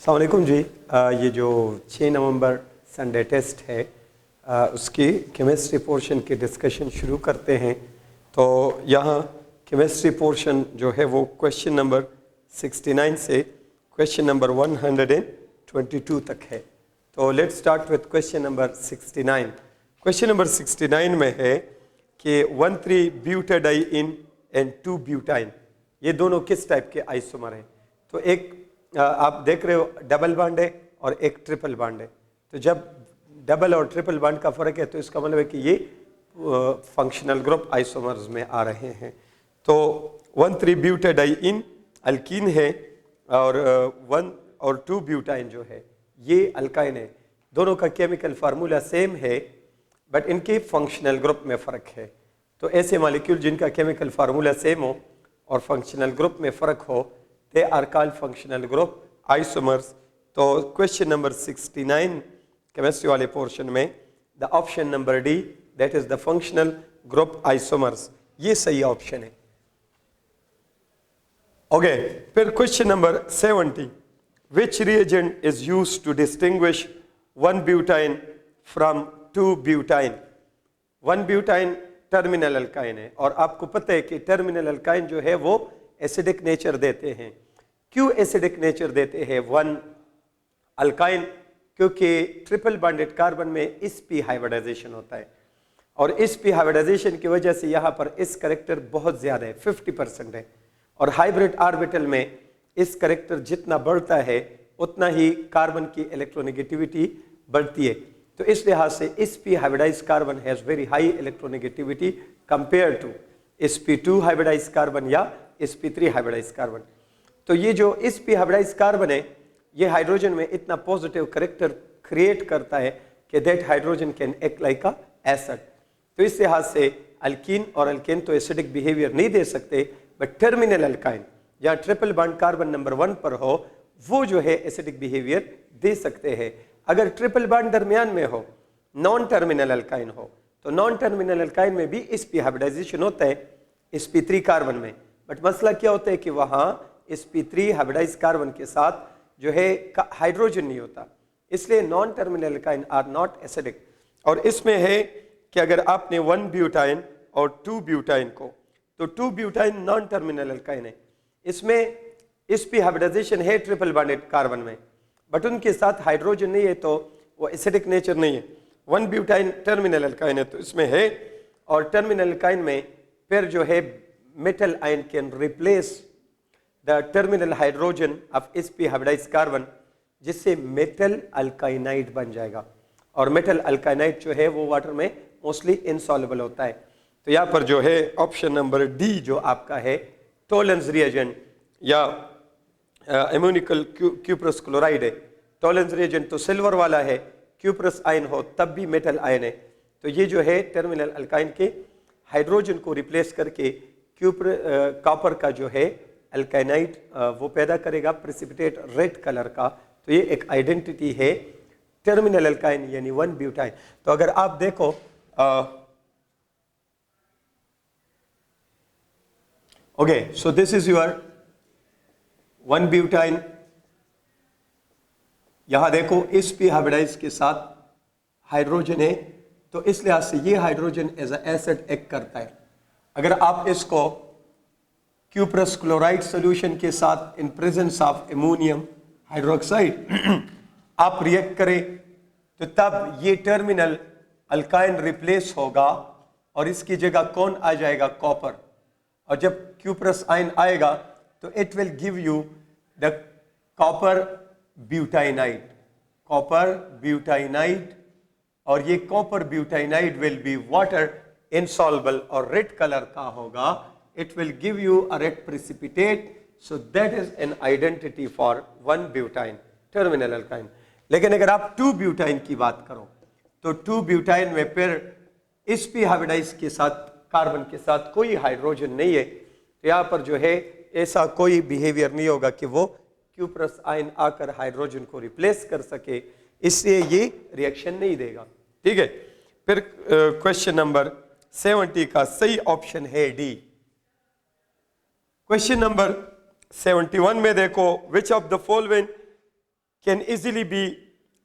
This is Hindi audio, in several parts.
अस्सलाम वालेकुम जी। ये जो 6 नवंबर संडे टेस्ट है उसकी केमिस्ट्री पोर्शन की डिस्कशन शुरू करते हैं। तो यहाँ केमिस्ट्री पोर्शन जो है वो क्वेश्चन नंबर 69 से क्वेश्चन नंबर 122 तक है। तो let's start with question number 69। Question number 69 में है कि 1,3-ब्यूटाडाइन एंड 2-ब्यूटाइन ये दोनों किस टाइप के आइसोमर हैं। तो एक आप देख रहे हो डबल बॉन्ड है और एक ट्रिपल बॉन्ड है। तो जब डबल और ट्रिपल बॉन्ड का फर्क है तो इसका मतलब है कि ये फंक्शनल ग्रुप आइसोमर्स में आ रहे हैं। तो 1,3-ब्यूटाडाइन अल्कीन है और 1 और 2-ब्यूटाइन जो है ये अल्काइन है। दोनों का केमिकल फार्मूला सेम है बट इनके फंक्शनल ग्रुप में फ़र्क है। तो ऐसे मॉलिक्यूल जिनका केमिकल फार्मूला सेम हो और फंक्शनल ग्रुप में फ़र्क हो they are called functional group isomers। तो क्वेश्चन नंबर 69 केमिस्ट्री वाले पोर्शन में the option number D that is the functional group isomers ये सही ऑप्शन है। ओके, फिर question number 70 which reagent is used to distinguish one butyne from two butyne. One butyne terminal alkyne है और आपको पता है कि टर्मिनल अल्काइन जो है वो एसिडिक नेचर देते हैं। क्यों एसिडिक नेचर देते हैं 1 अल्काइन? क्योंकि ट्रिपल बॉन्डेड कार्बन में sp हाइब्रिडाइजेशन होता है और sp हाइब्रिडाइजेशन की वजह से यहाँ पर इस करेक्टर बहुत ज़्यादा है, 50% है। और हाइब्रिड ऑर्बिटल में इस करेक्टर जितना बढ़ता है उतना ही कार्बन की इलेक्ट्रोनेगेटिविटी बढ़ती है। तो इस लिहाज से sp hybridise carbon has very high electronegativity compare to sp2 hybridise carbon या sp3 हाइब्रिडाइज कार्बन। तो ये जो sp हाइब्रिडाइज कार्बन है ये हाइड्रोजन में इतना पॉजिटिव करेक्टर क्रिएट करता है कि that hydrogen can act like a acid. तो इस लिहाज से अल्कीन और अल्केन तो एसिडिक बिहेवियर नहीं दे सकते बट टर्मिनल अल्काइन या ट्रिपल बॉन्ड कार्बन नंबर 1 पर हो वो जो है एसिडिक बिहेवियर दे सकते हैं। अगर ट्रिपल बॉन्ड दरमियान में हो, नॉन टर्मिनल अल्काइन हो, तो नॉन टर्मिनल अल्काइन में भी sp हाइब्रिडाइजेशन होता है sp3 कार्बन में। बट मसला क्या होता है कि वहाँ sp3 हाइब्रिडाइज कार्बन के साथ जो है हाइड्रोजन नहीं होता, इसलिए non terminal alkyne are not acidic. और इसमें है कि अगर आपने 1-ब्यूटाइन और 2-ब्यूटाइन को, तो 2-ब्यूटाइन नॉन टर्मिनल अल्काइन है, इसमें sp हाइब्रिडाइजेशन है ट्रिपल बॉन्डेड कार्बन में बट उनके साथ हाइड्रोजन नहीं है तो वो एसिडिक नेचर नहीं है। 1-ब्यूटाइन टर्मिनल अल्काइन है तो इसमें है और टर्मिनल अल्काइन में फिर जो है metal ion can replace the terminal hydrogen of sp hybridise carbon जिससे मेटल अल्काइनाइड बन जाएगा और मेटल अल्काइनाइड जो है वो वाटर में मोस्टली इनसॉल्युबल होता है। तो यहाँ पर जो है ऑप्शन नंबर डी जो आपका है टोलेंस रिएजेंट या एमोनिकल क्यूप्रस क्लोराइड है। टोलेंस रिएजेंट तो सिल्वर वाला है, क्यूप्रस आयन हो तब भी मेटल आयन है। तो ये जो है टर्मिनल अल्काइन के हाइड्रोजन को रिप्लेस करके कॉपर का जो है अल्काइनाइड वो पैदा करेगा प्रेसिपिटेट रेड कलर का। तो ये एक आइडेंटिटी है टर्मिनल अल्काइन यानी 1-ब्यूटाइन। तो अगर आप देखो okay, so this is your one butyne. यहां देखो sp हाइब्रिडाइज के साथ हाइड्रोजन है तो इस लिहाज से ये hydrogen as a acid act करता है। अगर आप इसको क्यूप्रस क्लोराइड सॉल्यूशन के साथ in presence of ammonium hydroxide आप रिएक्ट करें तो तब ये टर्मिनल अल्काइन रिप्लेस होगा और इसकी जगह कौन आ जाएगा? कॉपर। और जब क्यूप्रस आयन आएगा तो it will give you the copper butynide, copper butynide. और ये copper butynide will be water insoluble और रेड कलर का होगा। It will give you a red precipitate, so that is an identity for 1-ब्यूटाइन terminal alkyne। लेकिन अगर आप 2-ब्यूटाइन की बात करो तो 2-ब्यूटाइन में फिर sp हाइब्रिडाइज के साथ कार्बन के साथ कोई हाइड्रोजन नहीं है तो यहाँ पर जो है ऐसा कोई बिहेवियर नहीं होगा कि वो क्यूप्रस आयन आकर हाइड्रोजन को रिप्लेस कर सके, इसलिए ये रिएक्शन नहीं देगा। ठीक है, फिर क्वेश्चन नंबर 70 का सही ऑप्शन है डी। क्वेश्चन नंबर 71 में देखो which of the following can easily B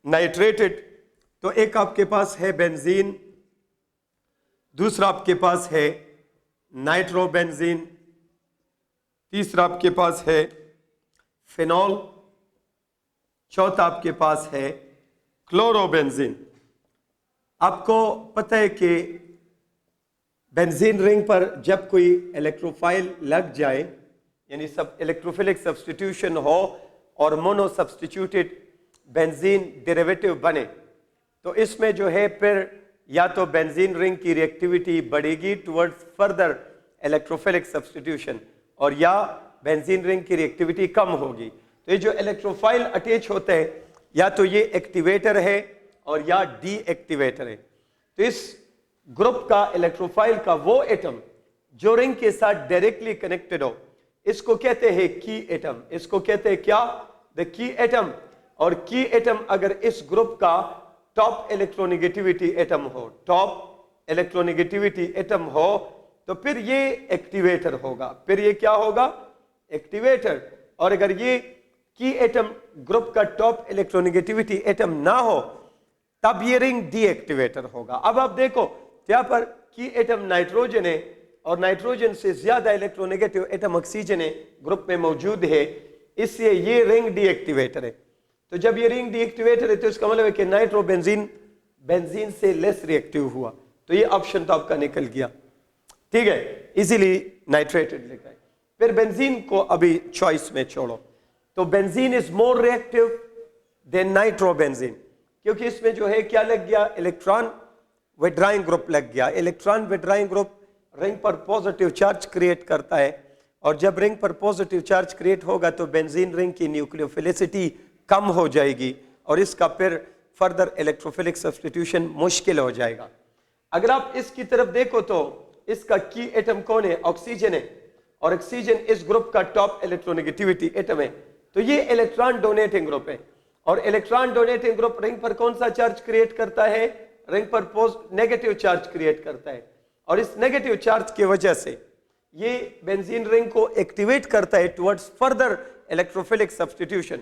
नाइट्रेटेड। तो एक आपके पास है बेंजीन, दूसरा आपके पास है नाइट्रोबेंजीन, तीसरा आपके पास है फिनॉल, चौथा आपके पास है क्लोरोबेंजीन। आपको पता है कि बेंजीन रिंग पर जब कोई इलेक्ट्रोफाइल लग जाए, यानी सब इलेक्ट्रोफिलिक सब्स्टिट्यूशन हो और मोनो सब्स्टिट्यूटेड बेंजीन डेरिवेटिव बने, तो इसमें जो है फिर या तो बेंजीन रिंग की रिएक्टिविटी बढ़ेगी टुवर्ड्स फर्दर इलेक्ट्रोफिलिक सब्स्टिट्यूशन, और या बेंजीन रिंग की रिएक्टिविटी कम होगी। तो ये जो इलेक्ट्रोफाइल अटैच होते हैं, या तो ये एक्टिवेटर है और या डीएक्टिवेटर है। तो इस ग्रुप का इलेक्ट्रोफाइल का वो एटम जो रिंग के साथ डायरेक्टली कनेक्टेड हो, इसको कहते हैं की एटम। इसको कहते हैं क्या? The key atom. और की एटम अगर इस ग्रुप का टॉप इलेक्ट्रोनेगेटिविटी एटम हो, टॉप इलेक्ट्रोनेगेटिविटी एटम हो, तो फिर ये एक्टिवेटर होगा। फिर ये क्या होगा? एक्टिवेटर। और अगर ये की एटम ग्रुप का टॉप इलेक्ट्रोनेगेटिविटी एटम ना हो, तब ये रिंग डीएक्टिवेटर होगा। अब आप देखो यहाँ पर की एटम नाइट्रोजन है और नाइट्रोजन से ज्यादा इलेक्ट्रोनेगेटिव एटम ऑक्सीजन है ग्रुप में मौजूद है, इसलिए ये रिंग डीएक्टिवेटर है। तो जब ये रिंग डीएक्टिवेटर है तो इसका मतलब है कि नाइट्रोबेंजीन बेंजीन से लेस रिएक्टिव हुआ, तो ये ऑप्शन तो आपका निकल गया। ठीक है, इजीली नाइट्रेटेड लिखा है। फिर बेंजीन को अभी चॉइस में छोड़ो, तो benzene is more reactive than nitrobenzene, क्योंकि इसमें जो है क्या लग गया? इलेक्ट्रॉन विड्राइंग ग्रुप लग गया। इलेक्ट्रॉन विड्राइंग ग्रुप रिंग पर पॉजिटिव चार्ज क्रिएट करता है, और जब रिंग पर पॉजिटिव चार्ज क्रिएट होगा तो बेंजीन रिंग की न्यूक्लियोफिलिसिटी कम हो जाएगी, और इसका फिर फर्दर इलेक्ट्रोफिलिक सब्स्टिट्यूशन मुश्किल हो जाएगा। अगर आप इसकी तरफ देखो तो इसका की एटम कौन है? ऑक्सीजन है, और ऑक्सीजन इस ग्रुप का टॉप इलेक्ट्रोनेगेटिविटी एटम है। तो ये इलेक्ट्रॉन डोनेटिंग ग्रुप है, और इलेक्ट्रॉन डोनेटिंग ग्रुप रिंग पर कौन सा चार्ज क्रिएट करता है? रिंग पर नेगेटिव चार्ज क्रिएट करता है, और इस नेगेटिव चार्ज की वजह से ये बेंजीन रिंग को एक्टिवेट करता है टुवर्ड्स फर्दर इलेक्ट्रोफिलिक सब्स्टिट्यूशन।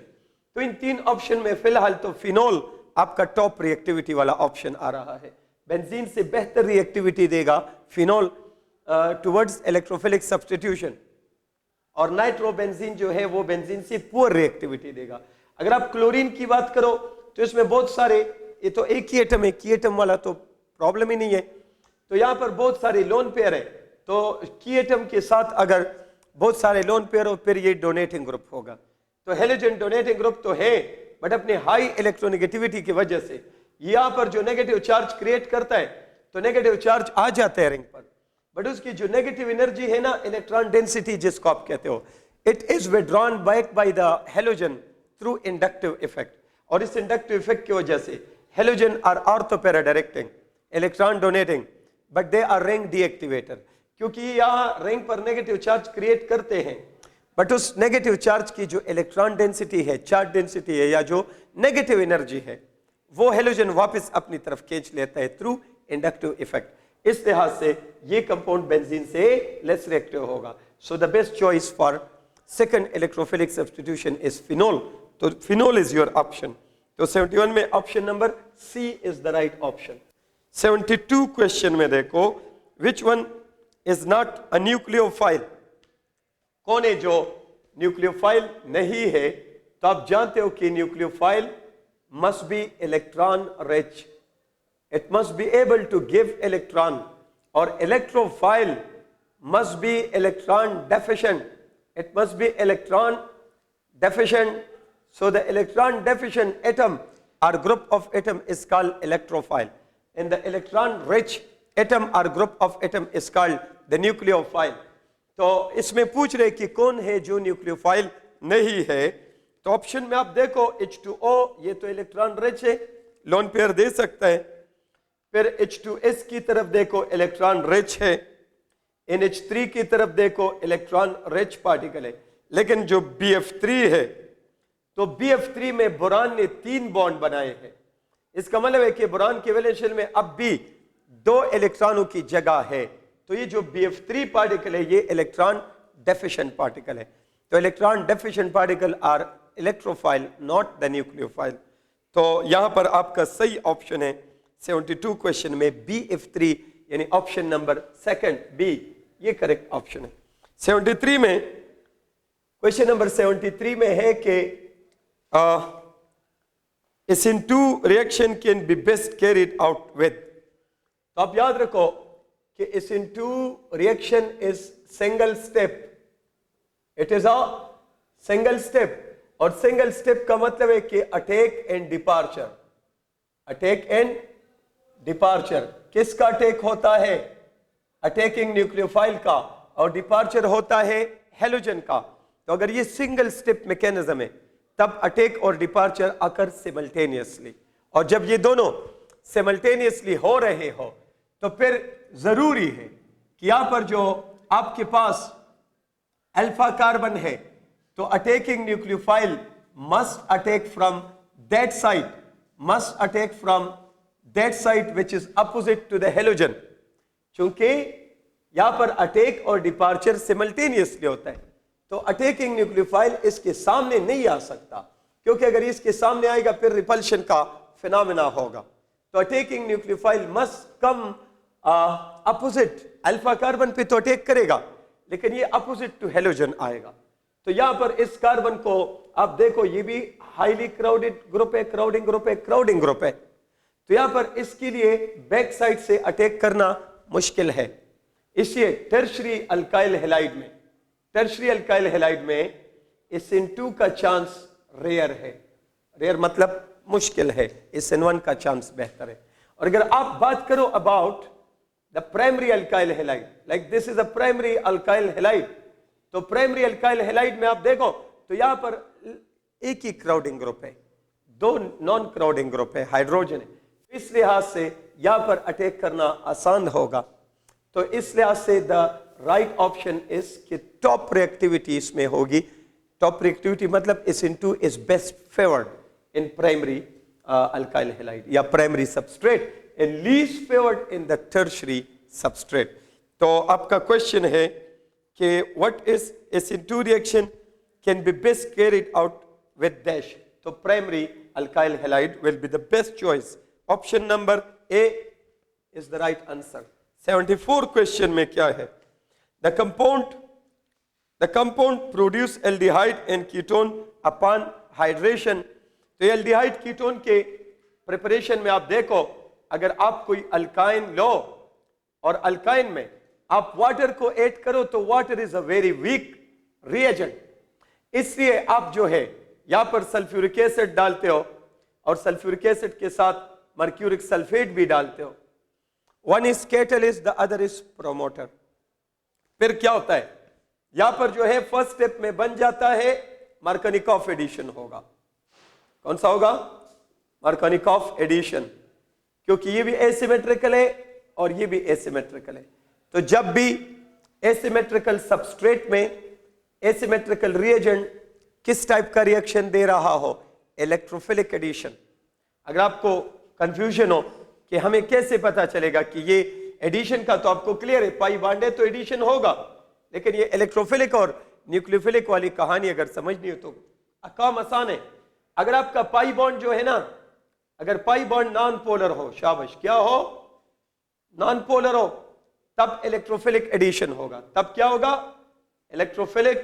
तो इन तीन ऑप्शन में फिलहाल तो फिनोल आपका टॉप रिएक्टिविटी वाला ऑप्शन आ रहा है। बेंजीन से बेहतर रिएक्टिविटी देगा फिनोल टुवर्ड्स इलेक्ट्रोफिलिक सब्स्टिट्यूशन, और नाइट्रोबेंजीन जो है वो बेंजीन से पुअर रिएक्टिविटी देगा। अगर आप क्लोरीन की बात करो तो इसमें बहुत सारे, ये तो एक ही एटम है, की एटम वाला तो प्रॉब्लम ही नहीं है। तो यहाँ पर बहुत सारे लोन पेयर है, तो की एटम के साथ अगर बहुत सारे लोन पेयर हो फिर ये डोनेटिंग ग्रुप होगा। तो हेलोजन डोनेटिंग ग्रुप तो है, बट अपने हाई इलेक्ट्रोनेगेटिविटी की वजह से यहाँ पर जो नेगेटिव चार्ज क्रिएट करता है, तो नेगेटिव चार्ज आ जाता है रिंग पर, बट उसकी जो नेगेटिव एनर्जी है ना, इलेक्ट्रॉन डेंसिटी जिसको आप कहते हो, it is withdrawn back by the halogen through inductive effect. और इस इंडक्टिव इफेक्ट की वजह से halogen are ortho para directing, electron donating, but they are ring deactivator, क्योंकि यहाँ रिंग पर नेगेटिव चार्ज क्रिएट करते हैं, बट उस नेगेटिव चार्ज की जो इलेक्ट्रॉन डेंसिटी है, चार्ज डेंसिटी है, या जो नेगेटिव एनर्जी है, वो हेलोजन वापस अपनी तरफ खींच लेता है थ्रू इंडक्टिव इफेक्ट। इस लिहाज से ये कंपाउंड बेंजीन से लेस रिएक्टिव होगा। So the best choice for second electrophilic substitution is phenol. तो फिनोल इज योर ऑप्शन। तो 71 में option number C is the right option. 72 question में देखो, which one is not a nucleophile? कौन है जो न्यूक्लियोफाइल नहीं है? तो आप जानते हो कि nucleophile must be electron rich, it must be able to give electron, or electrophile must be electron deficient, it must be electron deficient. So the electron deficient atom or group of atom is called electrophile, and the electron rich atom or group of atom is called the nucleophile. तो इसमें पूछ रहे कि कौन है जो न्यूक्लियोफाइल नहीं है? तो ऑप्शन में आप देखो H2O, ये तो इलेक्ट्रॉन रिच है, लोन पेयर दे सकता है। फिर H2S की तरफ देखो, इलेक्ट्रॉन रिच है। NH3 की तरफ देखो, इलेक्ट्रॉन रिच पार्टिकल है। लेकिन जो BF3 है, तो BF3 में बोरान ने 3 बॉन्ड बनाए हैं। इसका मतलब है कि बोरान के वैलेंस शेल में अब भी 2 इलेक्ट्रॉनों की जगह है। तो ये जो BF3 पार्टिकल है, ये इलेक्ट्रॉन डेफिशिएंट पार्टिकल है। तो electron deficient particle are electrophile not the nucleophile. तो यहां पर आपका सही ऑप्शन है 72 क्वेश्चन में BF3 यानी ऑप्शन नंबर सेकंड बी, ये करेक्ट ऑप्शन है। 73 में, क्वेश्चन नंबर 73 में है कि SN2 reaction can be best carried out with। तो आप याद रखो कि SN2 reaction is single step, it is a single step, और सिंगल स्टेप का मतलब है कि attack and departure. Attack and departure, किसका अटैक होता है? अटैकिंग न्यूक्लियोफाइल का, और डिपार्चर होता है हेलोजन का। तो अगर ये सिंगल स्टेप मैकेनिज्म है तब अटैक और डिपार्चर अकर सिमल्टेनियसली, और जब ये दोनों सिमल्टेनियसली हो रहे हो तो फिर जरूरी है कि यहां पर जो आपके पास अल्फा कार्बन है तो attacking nucleophile must attack from that side, must attack from that side which is opposite to the halogen. क्योंकि यहां पर अटैक और डिपार्चर सिमल्टेनियसली होता है, तो अटैकिंग न्यूक्लियोफाइल इसके सामने नहीं आ सकता, क्योंकि अगर इसके सामने आएगा फिर रिपल्शन का फिनोमेना होगा। तो attacking nucleophile must come opposite, alpha carbon पे तो अटैक करेगा लेकिन ये अपोजिट टू हेलोजन आएगा। तो यहां पर इस कार्बन को आप देखो, ये भी हाईली क्राउडेड ग्रुप है, क्राउडिंग ग्रुप है, क्राउडिंग ग्रुप है, तो यहां पर इसके लिए बैक साइड से अटैक करना मुश्किल है। इसलिए टर्शरी अल्काइल हैलाइड में, टर्शरी अल्काइल हैलाइड में SN2 का चांस रेयर है। रेयर मतलब मुश्किल है, SN1 का चांस बेहतर है। और अगर आप बात करो about the primary alkyl halide, like this is a primary alkyl halide, तो प्राइमरी अल्काइल हैलाइड में आप देखो तो यहां पर एक ही क्राउडिंग ग्रुप है, दो नॉन क्राउडिंग ग्रुप है, हाइड्रोजन है। इस लिहाज से यहां पर अटैक करना आसान होगा। तो इस लिहाज से द राइट ऑप्शन इज कि टॉप रिएक्टिविटी इसमें होगी। टॉप रिएक्टिविटी मतलब SN2 is best favoured in primary alkyl halide या primary substrate and least favoured in the tertiary substrate. तो आपका क्वेश्चन है कि what is SN2 reaction can be best carried out with dash. तो primary alkyl halide will be the best choice. Option number A is the right answer. 74 question में क्या है? The compound produce aldehyde and ketone upon hydration. तो एल्डिहाइड कीटोन के प्रिपरेशन में आप देखो, अगर आप कोई अल्काइन लो और अल्काइन में आप वाटर को ऐड करो तो water is a very weak reagent, इसलिए आप जो है यहां पर सल्फ्यूरिक एसिड डालते हो और सल्फ्यूरिक एसिड के साथ मर्क्यूरिक सल्फेट भी डालते हो। One is catalyst, the other is promoter. फिर क्या होता है यहां पर जो है फर्स्ट स्टेप में बन जाता है मार्कोनिकॉफ एडिशन होगा। कौन सा होगा? मार्कोनिकॉफ एडिशन, क्योंकि ये भी एसिमेट्रिकल है और ये भी एसिमेट्रिकल है। तो जब भी एसिमेट्रिकल सबस्ट्रेट में एसिमेट्रिकल रिएजेंट किस टाइप का रिएक्शन दे रहा हो, इलेक्ट्रोफिलिक एडिशन। अगर आपको कंफ्यूजन हो कि हमें कैसे पता चलेगा कि ये एडिशन का, तो आपको क्लियर है पाई बॉन्ड है तो एडिशन होगा, लेकिन ये इलेक्ट्रोफिलिक और न्यूक्लियोफिलिक वाली कहानी अगर समझनी हो तो काम आसान है। अगर आपका पाई बॉन्ड जो है ना, अगर पाई बॉन्ड नॉन पोलर हो, शाबाश, क्या हो? नॉन पोलर हो, तब इलेक्ट्रोफिलिक एडिशन होगा। तब क्या होगा? Electrophilic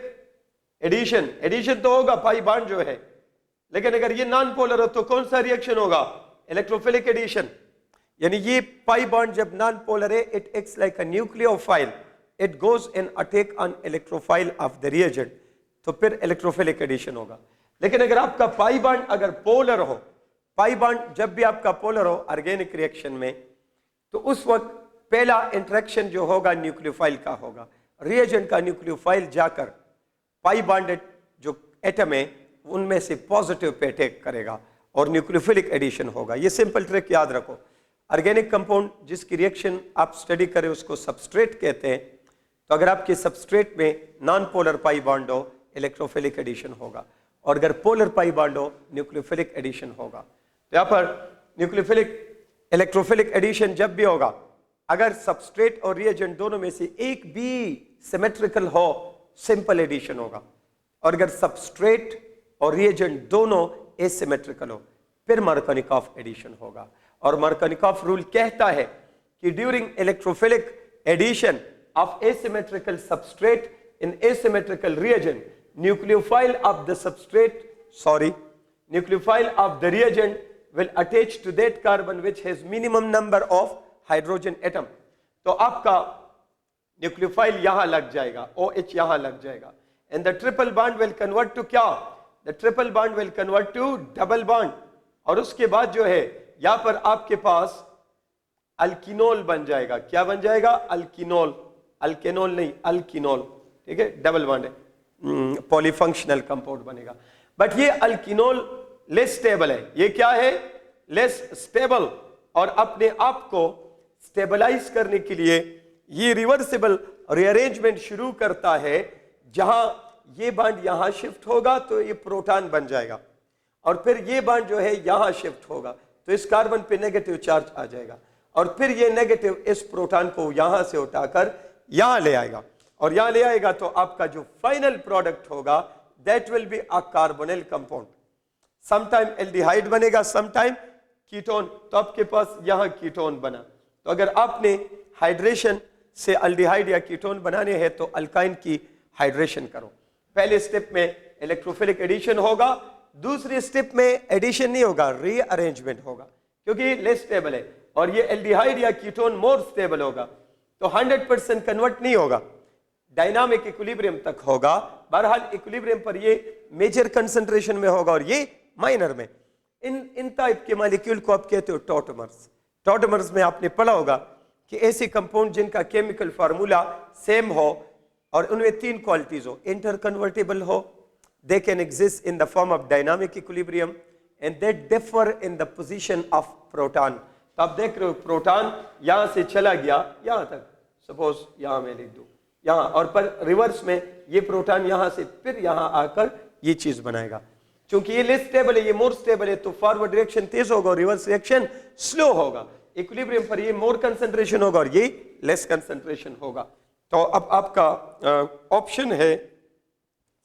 addition. एडिशन तो होगा पाई बॉन्ड जो है, लेकिन अगर ये नॉन पोलर हो तो कौन सा रिएक्शन होगा? Electrophilic addition. यानी ये पाई बॉन्ड जब नॉन पोलर है, it acts like a nucleophile, it goes and attack on electrophile of the reagent, तो फिर इलेक्ट्रोफिलिक एडिशन होगा। लेकिन अगर आपका पाई बॉन्ड अगर पोलर हो, पाई बॉन्ड जब भी आपका पोलर हो ऑर्गेनिक रिएक्शन में, तो उस वक्त पहला इंटरेक्शन जो होगा न्यूक्लियोफाइल का होगा। रिएजेंट का न्यूक्लियोफाइल जाकर पाई बॉन्डेड जो एटम है उनमें से पॉजिटिव पे अटैक करेगा और न्यूक्लियोफिलिक एडिशन होगा। ये सिंपल ट्रिक याद रखो। ऑर्गेनिक कंपाउंड जिसकी रिएक्शन आप स्टडी करें उसको सबस्ट्रेट कहते हैं। तो अगर आपके सबस्ट्रेट में नॉन पोलर पाई बॉन्ड हो, इलेक्ट्रोफिलिक एडिशन होगा, और अगर पोलर पाई बॉन्ड हो, न्यूक्लियोफिलिक एडिशन होगा। तो यहाँ पर न्यूक्लियोफिलिक इलेक्ट्रोफिलिक एडिशन जब भी होगा, अगर सबस्ट्रेट और रिएजेंट दोनों में से एक भी सिमेट्रिकल हो, सिंपल एडिशन होगा। और अगर सबस्ट्रेट और रिएजेंट दोनों एसिमेट्रिकल हो, फिर मार्कोनिकॉफ एडिशन होगा। और मार्कोनिकॉफ रूल कहता है कि during electrophilic addition of asymmetrical substrate in asymmetrical reagent, nucleophile of the substrate, nucleophile of the reagent will attach to that carbon which has minimum number of hydrogen atom। तो आपका न्यूक्लियोफाइल यहां लग जाएगा, OH यहां लग जाएगा, and the triple bond will convert to क्या, the triple bond will convert to double bond, और उसके बाद जो है यहां पर आपके पास अल्किनोल बन जाएगा। क्या बन जाएगा? अल्किनोल, अल्केनोल नहीं, अल्किनोल, ठीक है, डबल बॉन्ड है, पॉलीफंक्शनल कंपाउंड बनेगा। बट ये अल्किनोल लेस स्टेबल है। ये क्या है? लेस स्टेबल, और अपने आप को स्टेबलाइज करने के लिए ये रिवर्सिबल रीअरेंजमेंट शुरू करता है। जहां ये बांड यहां शिफ्ट होगा तो ये प्रोटॉन बन जाएगा, और फिर ये बांड जो है यहां शिफ्ट होगा तो इस कार्बन पे नेगेटिव चार्ज आ जाएगा, और फिर ये नेगेटिव इस प्रोटॉन को यहां से उठाकर यहां ले आएगा, और यहां ले आएगा तो आपका जो फाइनल प्रोडक्ट होगा that will be a carbonyl compound. Sometime aldehyde बनेगा, समटाइम कीटोन। तो आपके पास यहां कीटोन बना। तो अगर आपने हाइड्रेशन से एल्डिहाइड या कीटोन बनाने हैं तो अल्काइन की हाइड्रेशन करो। पहले स्टेप में इलेक्ट्रोफिलिक एडिशन होगा, दूसरी स्टेप में एडिशन नहीं होगा, रीअरेंजमेंट होगा, क्योंकि लेस स्टेबल है, और ये एल्डिहाइड या कीटोन मोर स्टेबल होगा, तो 100% कन्वर्ट नहीं होगा, डायनामिक इक्विलिब्रियम तक होगा। बहरहाल इक्विलिब्रियम पर ये मेजर कंसंट्रेशन में होगा और ये माइनर में। इन टाइप के मॉलिक्यूल को आप कहते हो टॉटमर्स। टॉटमर्स में आपने पढ़ा होगा कि ऐसे कंपाउंड जिनका केमिकल फार्मूला सेम हो और उनमें तीन क्वालिटीज हो, इंटर कन्वर्टेबल हो, they can exist in the form of dynamic equilibrium, and they differ in the position of proton. तो आप देख रहे हो प्रोटॉन यहां से चला गया यहां तक, सपोज यहां मैं लिख दूं यहां, और पर रिवर्स में ये प्रोटॉन यहां से फिर यहां आकर ये चीज बनाएगा। क्योंकि ये लेस स्टेबल है, ये मोर स्टेबल है, तो फॉरवर्ड रिएक्शन तेज होगा और रिवर्स रिएक्शन स्लो होगा। इक्विलिब्रियम पर ये मोर कंसंट्रेशन होगा और ये लेस कंसंट्रेशन होगा। तो अब आपका ऑप्शन है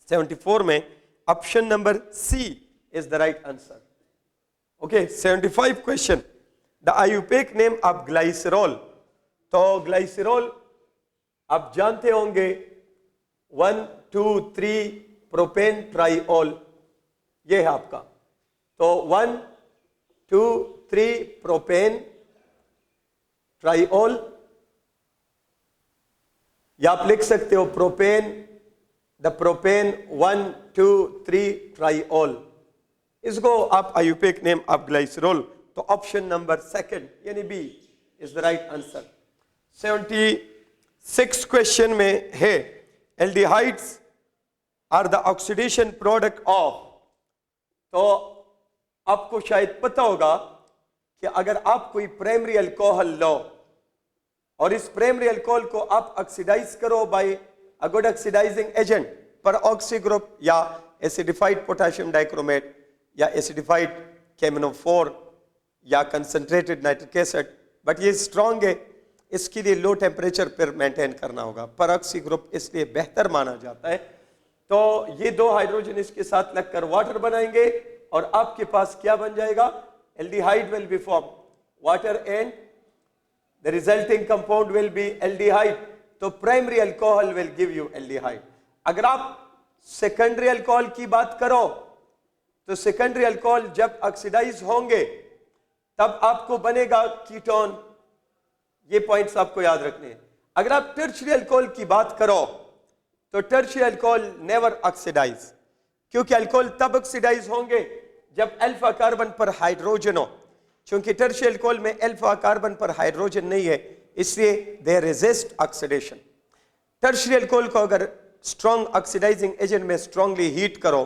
74 में, option number C is the right answer. Okay, 75 question, the IUPAC name of glycerol. तो ग्लाइसरॉल आप जानते होंगे 1 2 3 प्रोपेन ट्राइऑल, ये है आपका। तो 1 2 3 प्रोपेन ट्राइऑल, या आप लिख सकते हो प्रोपेन, द प्रोपेन 1 2 3 ट्राइऑल, इसको आप आयुपेक नेम ऑफ ग्लाइसरॉल। तो ऑप्शन नंबर सेकंड यानी B is the right answer. 76 question में है, aldehydes are the oxidation product of. तो आपको शायद पता होगा कि अगर आप कोई प्राइमरी अल्कोहल लो और इस प्राइमरी अल्कोहल को आप ऑक्सीडाइज करो by a good oxidising agent, पर ऑक्सी ग्रुप या एसिडिफाइड पोटेशियम डाइक्रोमेट या एसिडिफाइड केमिनोफोर या कंसंट्रेटेड नाइट्रिक एसिड, बट ये स्ट्रॉन्ग है, इसके लिए लो टेम्परेचर पर मेंटेन करना होगा। परऑक्सी ग्रुप इसलिए बेहतर माना जाता है। तो ये दो हाइड्रोजन इसके साथ लगकर वाटर बनाएंगे और आपके पास क्या बन जाएगा? Aldehyde will be form, water and the resulting compound will be aldehyde. तो primary alcohol will give you aldehyde. अगर आप सेकेंडरी अल्कोहल की बात करो तो सेकेंडरी अल्कोहल जब ऑक्सीडाइज होंगे तब आपको बनेगा कीटोन। ये पॉइंट्स आपको याद रखने हैं। अगर आप टर्शियरी अल्कोहल की बात करो तो टर्शियरी अल्कोहल नेवर ऑक्सीडाइज, क्योंकि अल्कोहल तब ऑक्सीडाइज होंगे जब अल्फा कार्बन पर हाइड्रोजन हो। क्योंकि टर्शियरी अल्कोहल में अल्फा कार्बन पर हाइड्रोजन नहीं है, इसलिए दे रेजिस्ट ऑक्सीडेशन। टर्शियरी अल्कोहल को अगर स्ट्रॉन्ग ऑक्सीडाइजिंग एजेंट में स्ट्रांगली हीट करो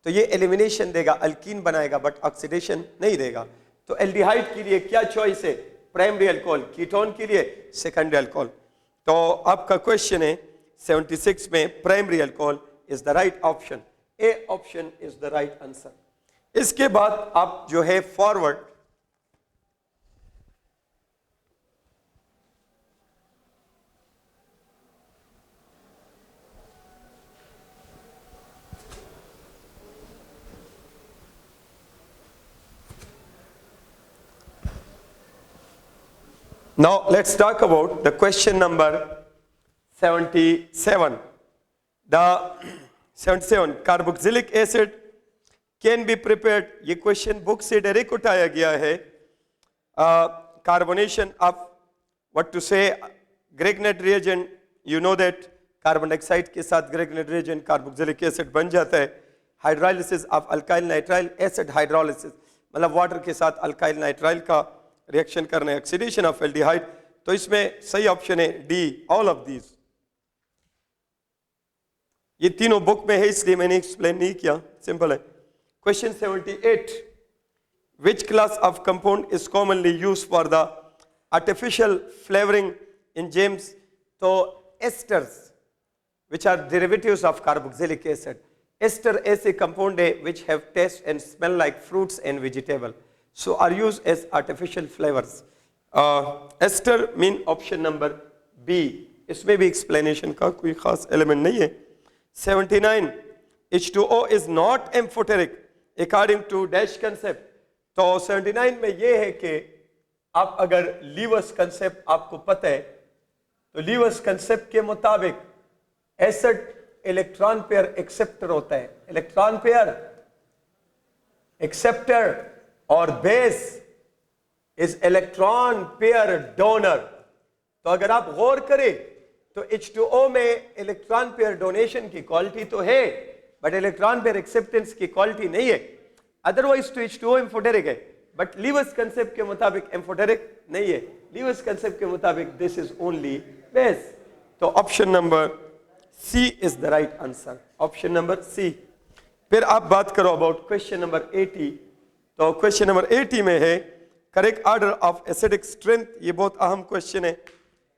तो ये एलिमिनेशन देगा, अल्कीन बनाएगा, बट ऑक्सीडेशन नहीं देगा। तो एल्डिहाइड के लिए क्या चॉइस है? Primary alcohol. कीटोन के लिए सेकेंडरी अल्कोहल। तो आपका क्वेश्चन है 76 में primary alcohol is the right option. A option is the right answer. इसके बाद आप जो है forward Now let's talk about the question number 77. The 77 carboxylic acid can be prepared. ये क्वेश्चन बुक से डायरेक्ट उठाया गया है. Carbonation of what to say Grignard reagent. You know that carbon dioxide के साथ Grignard reagent कार्बोक्सिलिक एसिड बन जाता है. Hydrolysis of alkyl nitrile acid hydrolysis मतलब वाटर के साथ अल्काइल नाइट्राइल का रिएक्शन करना है. Oxidation of aldehyde. तो इसमें सही ऑप्शन है डी, ऑल ऑफ दीज. ये तीनों बुक में है इसलिए मैंने एक्सप्लेन नहीं किया, सिंपल है. Question 78. Which class of compound is commonly used for the artificial flavoring in jams? तो esters which are derivatives of carboxylic acid. Ester ऐसे compound है which have taste and smell like fruits and vegetable, so are used as artificial flavors. Ester mean option number B. इसमें भी explanation का कोई खास element नहीं है. 79. H2O is not amphoteric according to dash concept. तो 79 में ये है कि आप अगर लीवर्स कंसेप्ट आपको पता है तो लीवर्स कंसेप्ट के मुताबिक एसिड इलेक्ट्रॉन पेयर एक्सेप्टर होता है. इलेक्ट्रॉन पेयर एक्सेप्टर और base is electron pair donor. तो अगर आप गौर करें तो H2O में इलेक्ट्रॉन पेयर डोनेशन की क्वालिटी तो है बट इलेक्ट्रॉन पेयर एक्सेप्टेंस की क्वालिटी नहीं है. अदरवाइज तो H2O एम्फोटेरिक है बट लीवर्स कंसेप्ट के मुताबिक एम्फोटेरिक नहीं है. लीवर्स कंसेप्ट के मुताबिक दिस इज ओनली बेस. तो option number C is the right answer. Option number C. फिर आप बात करो अबाउट क्वेश्चन नंबर 80. तो क्वेश्चन नंबर 80 में है correct order of acidic strength. ये बहुत अहम क्वेश्चन है,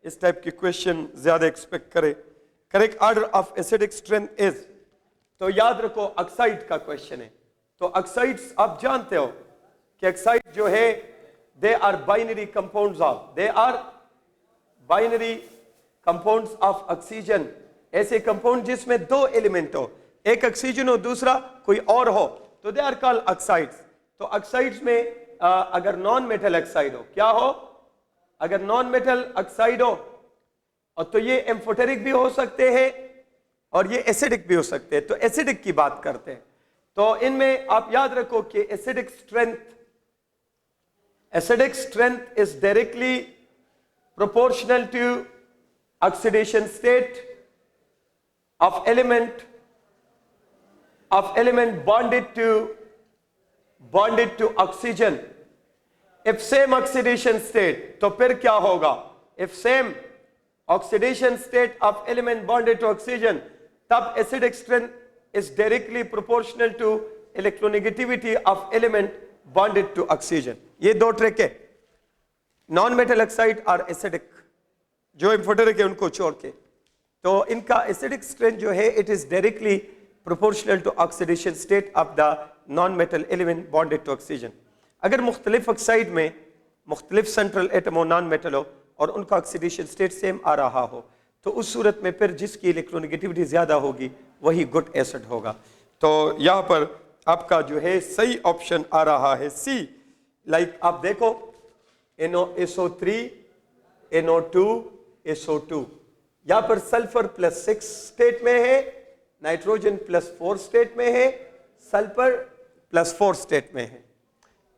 इस टाइप की क्वेश्चन ज्यादा एक्सपेक्ट करे. Correct order of acidic strength is. तो याद रखो ऑक्साइड का क्वेश्चन है. तो ऑक्साइड्स आप जानते हो कि ऑक्साइड जो है they are binary compounds of oxygen. ऐसे कंपाउंड जिसमें दो एलिमेंट हो, एक ऑक्सीजन हो दूसरा कोई और हो, तो दे आर कॉल्ड ऑक्साइड्स. तो ऑक्साइड्स में अगर नॉन मेटल ऑक्साइड हो, क्या हो, अगर नॉन मेटल ऑक्साइड हो और तो ये एम्फोटेरिक भी हो सकते हैं और ये एसिडिक भी हो सकते हैं. तो एसिडिक की बात करते हैं. तो इनमें आप याद रखो कि acidic strength is directly proportional to oxidation state of element bonded to oxygen. If same oxidation state, तो फिर क्या होगा? If same oxidation state of element bonded to oxygen, तब acidic strength is directly proportional to electronegativity of element bonded to oxygen. ये दो ट्रिक है. नॉन मेटल ऑक्साइड और एसिडिक जो एम्फोटेरिक है उनको छोड़ के, तो इनका एसिडिक स्ट्रेंथ जो है it is directly proportional to oxidation state of the non metal element bonded to oxygen. अगर मुख्तलिफ ऑक्साइड में मुख्तलिफ सेंट्रल एटम हो, नॉन मेटल हो और उनका ऑक्सीडेशन स्टेट सेम आ रहा हो, तो उस सूरत में फिर जिसकी इलेक्ट्रोनेगेटिविटी ज़्यादा होगी वही गुड एसिड होगा. तो यहाँ पर आपका जो है सही ऑप्शन आ रहा है सी. लाइक आप देखो NO3, NO2, SO2, यहाँ पर सल्फर +6 स्टेट में है, नाइट्रोजन +4 स्टेट में है, सल्फर +4 स्टेट में है.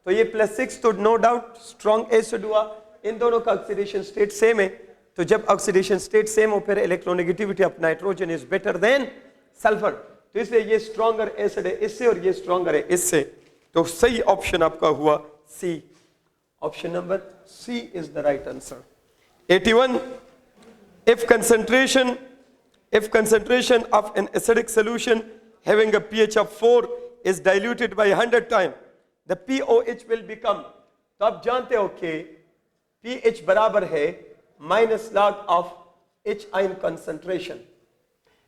तो ये +6 तो नो डाउट स्ट्रॉन्ग एसिड हुआ. इन दोनों का ऑक्सीडेशन स्टेट सेम है. तो जब ऑक्सीडेशन स्टेट सेम हो फिर electronegativity of nitrogen is better then sulphur. तो इसलिए ये स्ट्रॉन्गर एसिड है इससे और ये स्ट्रॉन्गर है इससे. तो सही ऑप्शन आपका हुआ C. Option number C is the right answer. 81. If concentration of an acidic solution having a pH of 4 is diluted by 100 times, the pOH will become. तो आप जानते हो कि pH बराबर है minus log of H ion concentration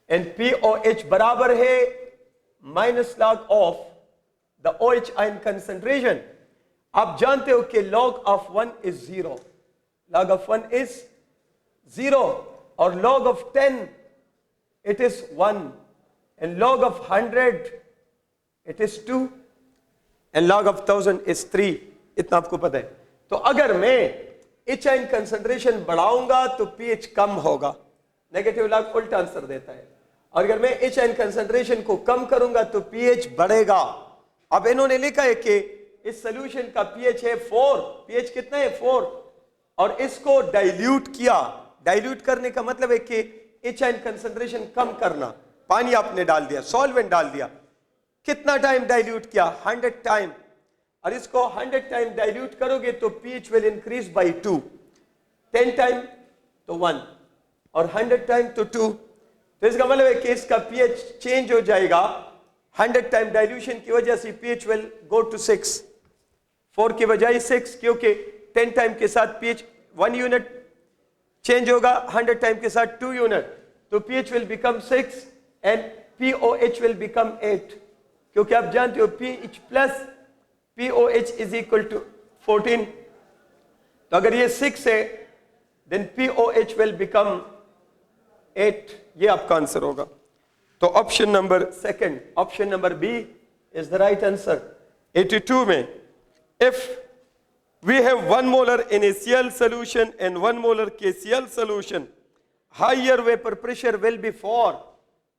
and pOH बराबर है minus log of the OH ion concentration. आप जानते हो कि log of 1 is 0. Log of 1 is 0 और log of 10 it is 1 and log of 100 it is 2 and log of 1000 is 3. इतना आपको पता है. तो अगर मैं एच आयन कंसंट्रेशन बढ़ाऊंगा तो पीएच कम होगा। नेगेटिव लॉग उल्टा आंसर देता है। और अगर मैं एच आयन कंसंट्रेशन को कम करूंगा तो पीएच बढ़ेगा। अब इन्होंने लिखा है कि इस सॉल्यूशन का पीएच है 4, पीएच कितना है 4, और इसको डाइल्यूट किया। डाइल्यूट करने का मतलब है कि एच आयन कंसंट्रेशन कम करना। पानी आपने डाल दिया, सॉल्वेंट डाल दिया, कितना टाइम डाइल्यूट किया? 100 टाइम। और इसको 100 टाइम डाइल्यूट करोगे तो pH will increase by 2, 10 time तो 1 और 100 टाइम तो 2। तो इसका मतलब है कि इसका पीएच चेंज हो जाएगा। 100 टाइम डाइल्यूशन की वजह से पीएच विल गो टू 6, 4 की बजाय 6, क्योंकि 10 टाइम के साथ पीएच 1 यूनिट चेंज होगा, 100 टाइम के साथ 2 यूनिट, तो pH will become 6 and POH will become 8, क्योंकि आप जानते हो pH plus POH is equal to 14। तो अगर ये 6 है then POH will become 8, ये आपका आंसर होगा। तो option number second, option number B is the right answer. 82 में if we have 1 molar NaCl solution and 1 molar KCl solution, higher vapor pressure will be 4।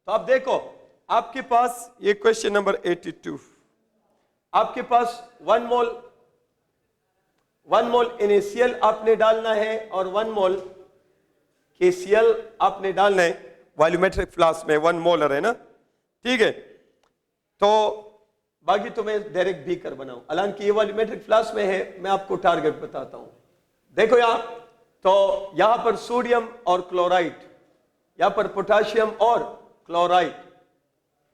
तो आप देखो आपके पास ये क्वेश्चन नंबर 82, आपके पास 1 मोल NaCl आपने डालना है और 1 मोल KCl आपने डालना है। वॉल्यूमेट्रिक फ्लास्क में 1 मोलर है ना, ठीक है। तो बाकी तो मैं डायरेक्ट बीकर बनाऊं, हालांकि ये वॉल्यूमेट्रिक फ्लास्क में है, मैं आपको टारगेट बताता हूं। देखो यहां, तो यहां पर सोडियम और क्लोराइड, यहां पर पोटाशियम और क्लोराइड,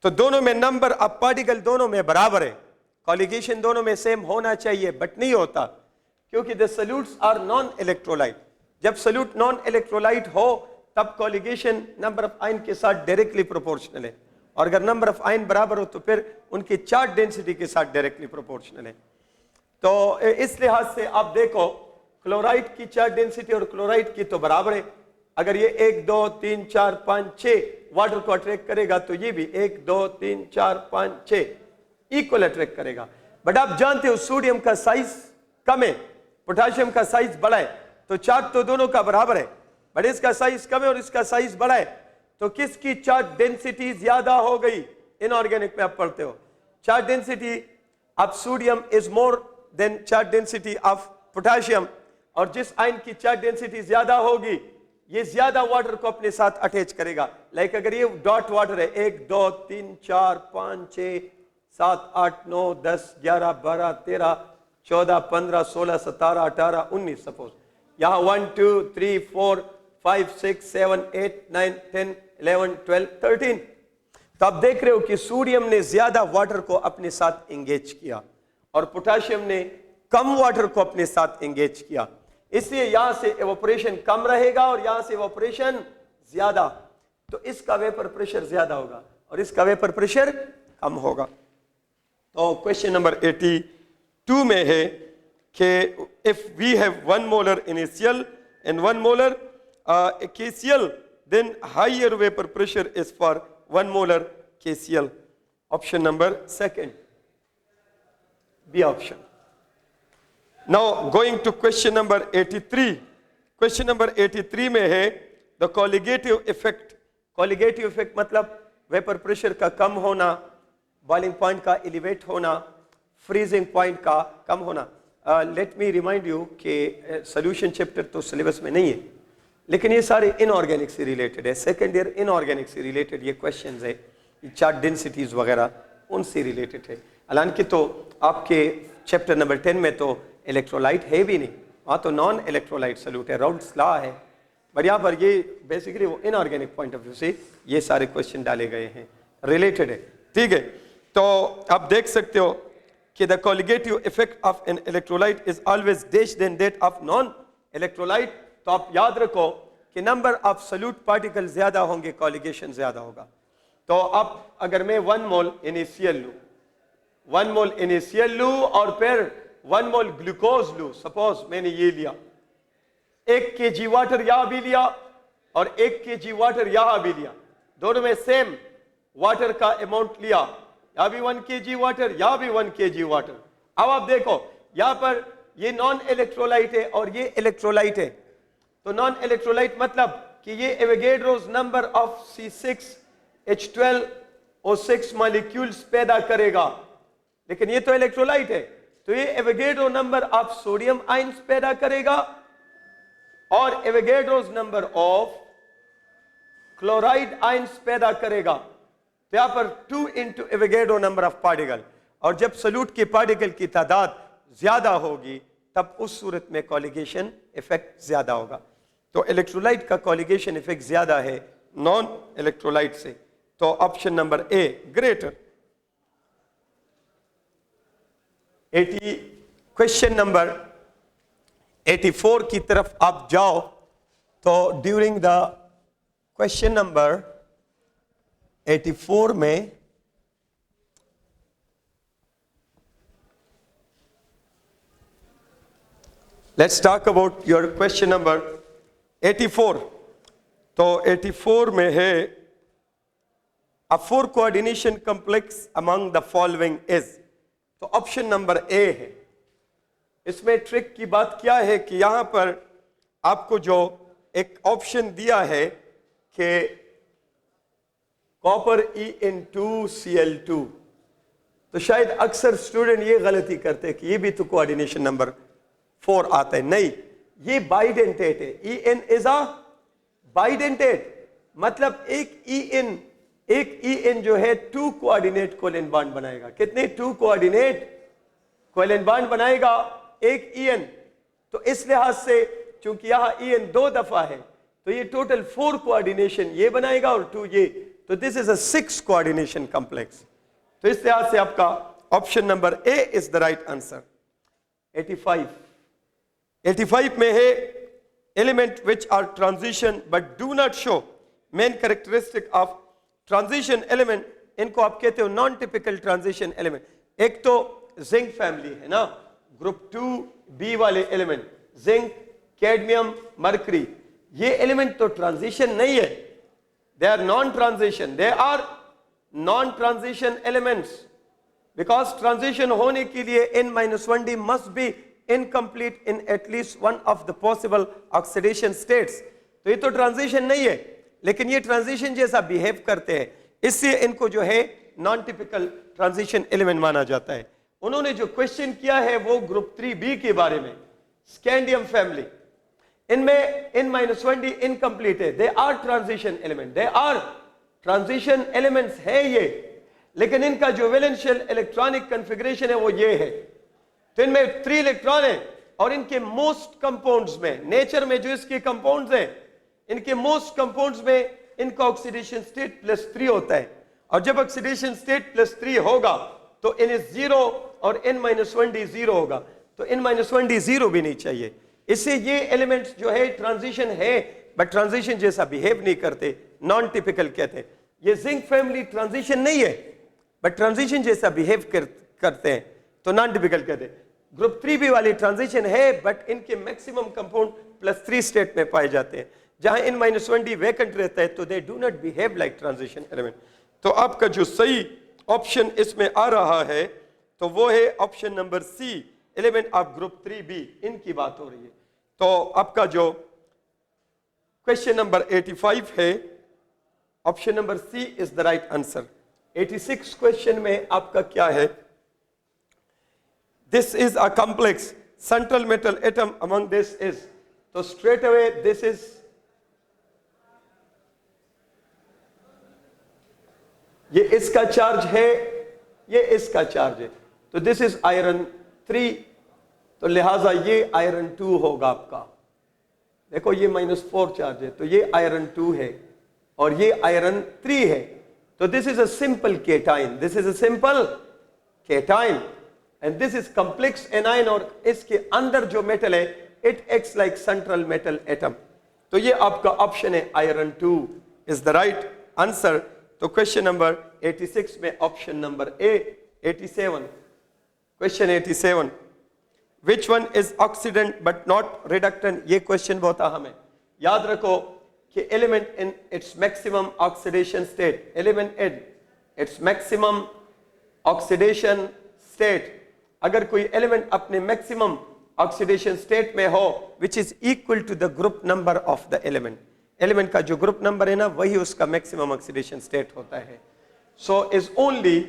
तो दोनों में नंबर ऑफ पार्टिकल दोनों में बराबर है, कॉलिगेशन दोनों में सेम होना चाहिए, बट नहीं होता, क्योंकि the solutes are non electrolyte. जब सॉल्यूट नॉन इलेक्ट्रोलाइट हो तब कॉलिगेशन नंबर ऑफ आयन के साथ डायरेक्टली प्रोपोर्शनल है, और अगर नंबर ऑफ आयन बराबर हो तो फिर उनकी चार्ज डेंसिटी के साथ डायरेक्टली प्रोपोर्शनल है। तो इस लिहाज से आप देखो क्लोराइड की चार्ज डेंसिटी और क्लोराइड की तो बराबर है। अगर ये 1 2 3 4 5 6 वाटर को अट्रैक्ट करेगा तो ये भी 1 2 3 4 5 6 इक्वल अट्रैक्ट करेगा। बट आप जानते हो सोडियम का साइज कम है, पोटेशियम का साइज बड़ा है, तो चार्ज तो दोनों का बराबर है, बट इसका साइज कम है और इसका साइज बड़ा है, तो किसकी चार्ज डेंसिटी ज्यादा हो गई? इनऑर्गेनिक में आप पढ़ते हो charge density of sodium is more then charge density of potassium, और जिस आयन की चार्ज डेंसिटी ज्यादा होगी ये ज्यादा वाटर को अपने साथ अटैच करेगा। लाइक अगर ये डॉट वाटर है 1 2 3 4 5 6 7 8 9 10 11 12 13 14 15 16 17 18 19, सपोज यहां 1 2 3 4 5 6 7 8 9 10 11 12 13, तो आप देख रहे हो कि सोडियम ने ज्यादा वाटर को अपने साथ एंगेज किया और पोटेशियम ने कम वाटर को अपने साथ एंगेज किया, इसलिए यहां से एवोपरेशन कम रहेगा और यहां से एवोपरेशन ज्यादा, तो इसका वेपर प्रेशर ज्यादा होगा और इसका वेपर प्रेशर कम होगा। तो क्वेश्चन नंबर 82 में है कि if we have 1 molar NaCl and 1 molar KCl, then higher vapor pressure is for 1 molar KCl. Option number second, B option. Now going to question number 83. Question number 83 में है the colligative effect. Colligative effect मतलब वेपर प्रेशर का कम होना, बॉइलिंग पॉइंट का एलिवेट होना, फ्रीजिंग पॉइंट का कम होना। लेट मी रिमाइंड यू कि सोल्यूशन चैप्टर तो सिलेबस में नहीं है, लेकिन ये सारे इनऑर्गेनिक से रिलेटेड है, सेकेंड ईयर इनऑर्गेनिक से रिलेटेड ये क्वेश्चंस है, चार्ट डेंसिटीज वगैरह उनसे रिलेटेड है। हालांकि तो आपके चैप्टर नंबर 10 में तो इलेक्ट्रोलाइट है भी नहीं, वहाँ तो नॉन इलेक्ट्रोलाइट सॉल्यूट है, राउल्ट्स लॉ है, बट यहाँ पर ये बेसिकली वो इनऑर्गेनिक पॉइंट ऑफ व्यू से ये सारे क्वेश्चन डाले गए हैं, रिलेटेड है, ठीक है। तो आप देख सकते हो कि the colligative effect of an electrolyte is always dash than that of non electrolyte. तो आप याद रखो कि नंबर ऑफ सॉल्यूट पार्टिकल ज्यादा होंगे, कॉलिगेशन ज्यादा होगा। तो अब अगर मैं 1 मोल NaCl लूं, 1 मोल NaCl लूं और फिर 1 मोल ग्लूकोज लूं, सपोज मैंने ये लिया, 1 kg वाटर यहां भी लिया और 1 kg वाटर यहां भी लिया, दोनों में सेम वाटर का अमाउंट लिया, यहां भी 1 kg वाटर, यहां भी 1 kg वाटर। अब आप देखो यहां पर ये नॉन इलेक्ट्रोलाइट है और ये इलेक्ट्रोलाइट है, तो नॉन इलेक्ट्रोलाइट मतलब कि ये Avogadro's number of C6H12O6 molecules पैदा करेगा, लेकिन ये तो इलेक्ट्रोलाइट है, तो ये Avogadro number of sodium ions पैदा करेगा और Avogadro's number of chloride ions पैदा करेगा। तो यहां पर 2 into Avogadro number of particle, और जब सॉल्यूट के पार्टिकल की तादाद ज्यादा होगी तब उस सूरत में कॉलिगेशन इफेक्ट ज्यादा होगा। तो इलेक्ट्रोलाइट का कॉलिगेशन इफेक्ट ज्यादा है नॉन इलेक्ट्रोलाइट से, तो ऑप्शन नंबर ए ग्रेटर। 80 क्वेश्चन नंबर 84 की तरफ आप जाओ, तो ड्यूरिंग द क्वेश्चन नंबर 84 में let's talk about your question number 84। तो 84 में है अ 4 coordination complex among the following is, तो ऑप्शन नंबर ए है। इसमें ट्रिक की बात क्या है कि यहां पर आपको जो एक ऑप्शन दिया है कि कॉपर E(N)2Cl2, तो शायद अक्सर स्टूडेंट ये गलती करते हैं कि ये भी तो कोऑर्डिनेशन नंबर 4 आता है। नहीं, ये बाइडेंटेट है। En इज अ बाइडेंटेट, मतलब एक En जो है 2 कोऑर्डिनेट कोवेलेंट बॉन्ड बनाएगा। कितने? 2 कोऑर्डिनेट कोवेलेंट बॉन्ड बनाएगा एक En। तो इस लिहाज से चूंकि यहां En 2 दफा है, तो ये टोटल 4 कोऑर्डिनेशन ये बनाएगा और 2 ये, तो this is a 6 coordination complex. तो इस लिहाज से आपका option number A is the right answer. 85 में है element which are transition but do not show main characteristic of transition element, इनको आप कहते हो नॉन टिपिकल ट्रांजिशन एलिमेंट। एक तो जिंक फैमिली है ना, ग्रुप 2B वाले एलिमेंट, जिंक, कैडमियम, मरकरी, ये एलिमेंट तो ट्रांजिशन नहीं है, they are non transition, they are non transition elements, because transition होने के लिए N-1D must be incomplete in at least one of the possible oxidation states. तो ये तो ट्रांजिशन नहीं है, लेकिन ये ट्रांजिशन जैसा बिहेव करते हैं, इसलिए इनको जो है नॉन टिपिकल ट्रांजिशन एलिमेंट माना जाता है। उन्होंने जो क्वेश्चन किया है वो ग्रुप 3B के बारे में, स्कैंडियम फैमिली, इनमें N-1D इनकम्प्लीट है, they are transition element, they are transition elements है ये, लेकिन इनका जो वैलेंशियल इलेक्ट्रॉनिक कॉन्फ़िगरेशन है वो ये है। तो इनमें 3 इलेक्ट्रॉन है और इनके मोस्ट कंपाउंड्स में, नेचर में जो इसके कंपाउंड्स हैं, इनके मोस्ट कंपाउंड्स में इनका ऑक्सीडेशन स्टेट +3 होता है, और जब ऑक्सीडेशन स्टेट +3 होगा तो N इज 0 और N-1D 0 होगा, तो N-1D 0 भी नहीं चाहिए। इससे ये एलिमेंट्स जो है ट्रांजिशन है बट ट्रांजिशन जैसा बिहेव नहीं करते, नॉन टिपिकल कहते हैं। ये जिंक फैमिली ट्रांजिशन नहीं है बट ट्रांजिशन जैसा बिहेव करते हैं, तो नॉन टिपिकल कहते हैं। ग्रुप 3B वाली ट्रांजिशन है बट इनके मैक्सिमम कंपाउंड +3 स्टेट में पाए जाते हैं, जहां N-1D वैकेंट रहता है, तो they do not behave like transition element. तो आपका जो सही ऑप्शन इसमें आ रहा है तो वो है option number C, element of group 3B, इनकी बात हो रही है। तो आपका जो क्वेश्चन नंबर 85 है, option number C is the right answer. 86 question में आपका क्या है? This is a complex central metal atom among this is, तो स्ट्रेट अवे दिस इज, ये इसका चार्ज है, ये इसका चार्ज है, तो दिस इज आयरन 3, तो लिहाजा ये आयरन 2 होगा आपका। देखो ये -4 चार्ज है, तो ये आयरन 2 है और ये आयरन 3 है, तो this is a simple cation, this is a simple cation and this is complex A9, और इसके अंदर जो मेटल है it acts like central metal atom. तो ये आपका ऑप्शन है iron 2 is the right answer. तो क्वेश्चन नंबर 86 में option number A. 87 question 87, which one is oxidant but not reductant? ये क्वेश्चन बहुत अहम है, याद रखो कि element in its maximum oxidation state, element in its maximum oxidation state, अगर कोई एलिमेंट अपने मैक्सिमम ऑक्सीडेशन स्टेट में हो which is equal to the group number of the element, element का जो ग्रुप नंबर है ना वही उसका मैक्सिमम ऑक्सीडेशन स्टेट होता है. So is only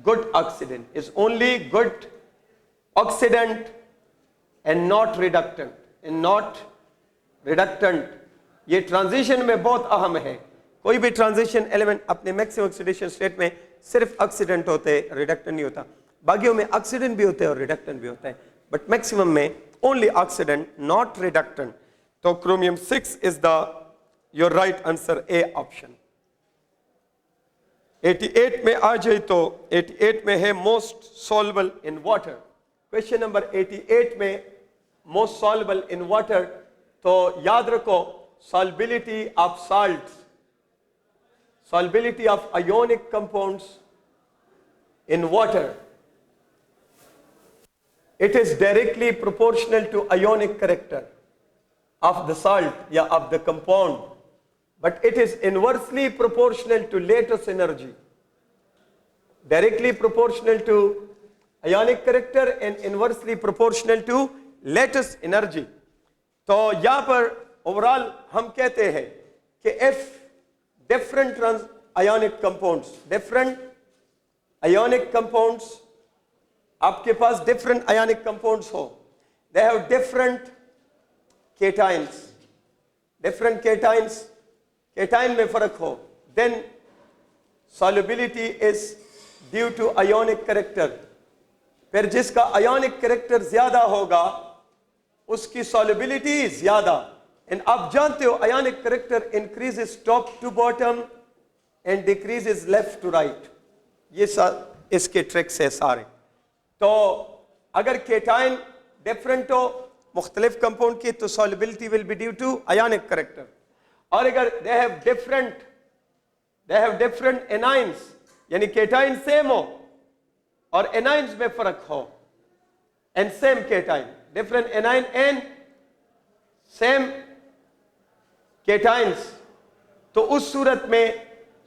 good oxidant, is only good oxidant and not reductant, and not reductant. ये ट्रांजिशन में बहुत अहम है. कोई भी ट्रांजिशन एलिमेंट अपने मैक्सिमम ऑक्सीडेशन स्टेट में सिर्फ ऑक्सीडेंट होते हैं, रिडक्टेंट नहीं होता. बाकियों में ऑक्सीडेंट भी होते हैं और रिडक्टेंट भी होता है, बट मैक्सिमम में ओनली ऑक्सीडेंट नॉट रिडक्टेंट. तो chromium 6 is the your right answer, A option. 88 में आ जाए तो 88 में है most soluble in water. Question number 88 में मोस्ट सॉल्युबल इन वाटर. तो याद रखो solubility of salts, solubility of ionic compounds in water, it is directly proportional to ionic character of the salt या of the compound, but it is inversely proportional to lattice energy, directly proportional to ionic character and inversely proportional to lattice energy. तो यहां पर ओवरऑल हम कहते हैं कि if different ionic compounds, different ionic compounds, आपके पास different ionic compounds हो, they have different cations, different cations, cation में फर्क हो, then solubility is due to ionic character. फिर जिसका ionic character ज्यादा होगा उसकी solubility ज्यादा. एंड आप जानते हो ionic character increases top to bottom and decreases left to right. ये इसके ट्रिक्स है सारे. तो अगर केटाइन डिफरेंट हो मुख्तलिफ कंपाउंड की तो solubility will be due to ionic character. और अगर दे हैव डिफरेंट एनाइंस यानी केटाइन सेम हो और एनाइंस में फर्क हो and same cation, different anion and same cations, तो उस सूरत में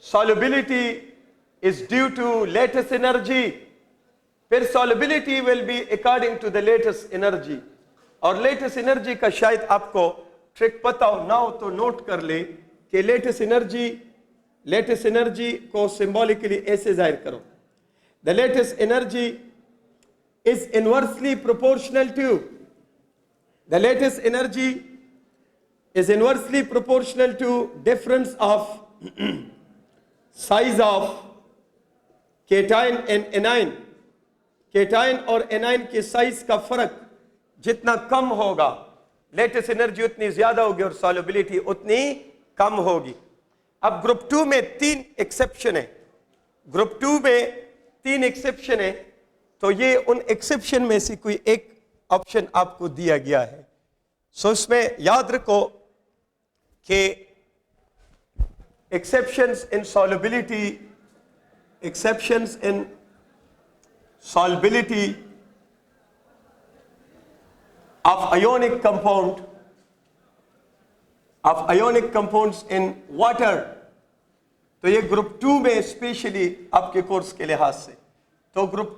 solubility is due to lattice energy. फिर solubility will be according to the lattice energy. और lattice energy का शायद आपको ट्रिक पता हो ना हो तो नोट कर ले कि lattice energy को सिंबॉलिकली ऐसे जाहिर करो. The lattice energy is inversely proportional to, the lattice energy is inversely proportional to difference of size of cation and anion. cation और anion के साइज का फर्क जितना कम होगा लेटिस एनर्जी उतनी ज्यादा होगी और सॉल्युबिलिटी उतनी कम होगी. अब ग्रुप 2 में 3 एक्सेप्शन है, ग्रुप 2 में 3 एक्सेप्शन है. तो ये उन एक्सेप्शन में से कोई एक ऑप्शन आपको दिया गया है. सो इसमें याद रखो कि exceptions in solubility of ionic compounds in water. तो ये ग्रुप 2 में स्पेशली आपके कोर्स के लिहाज से. तो ग्रुप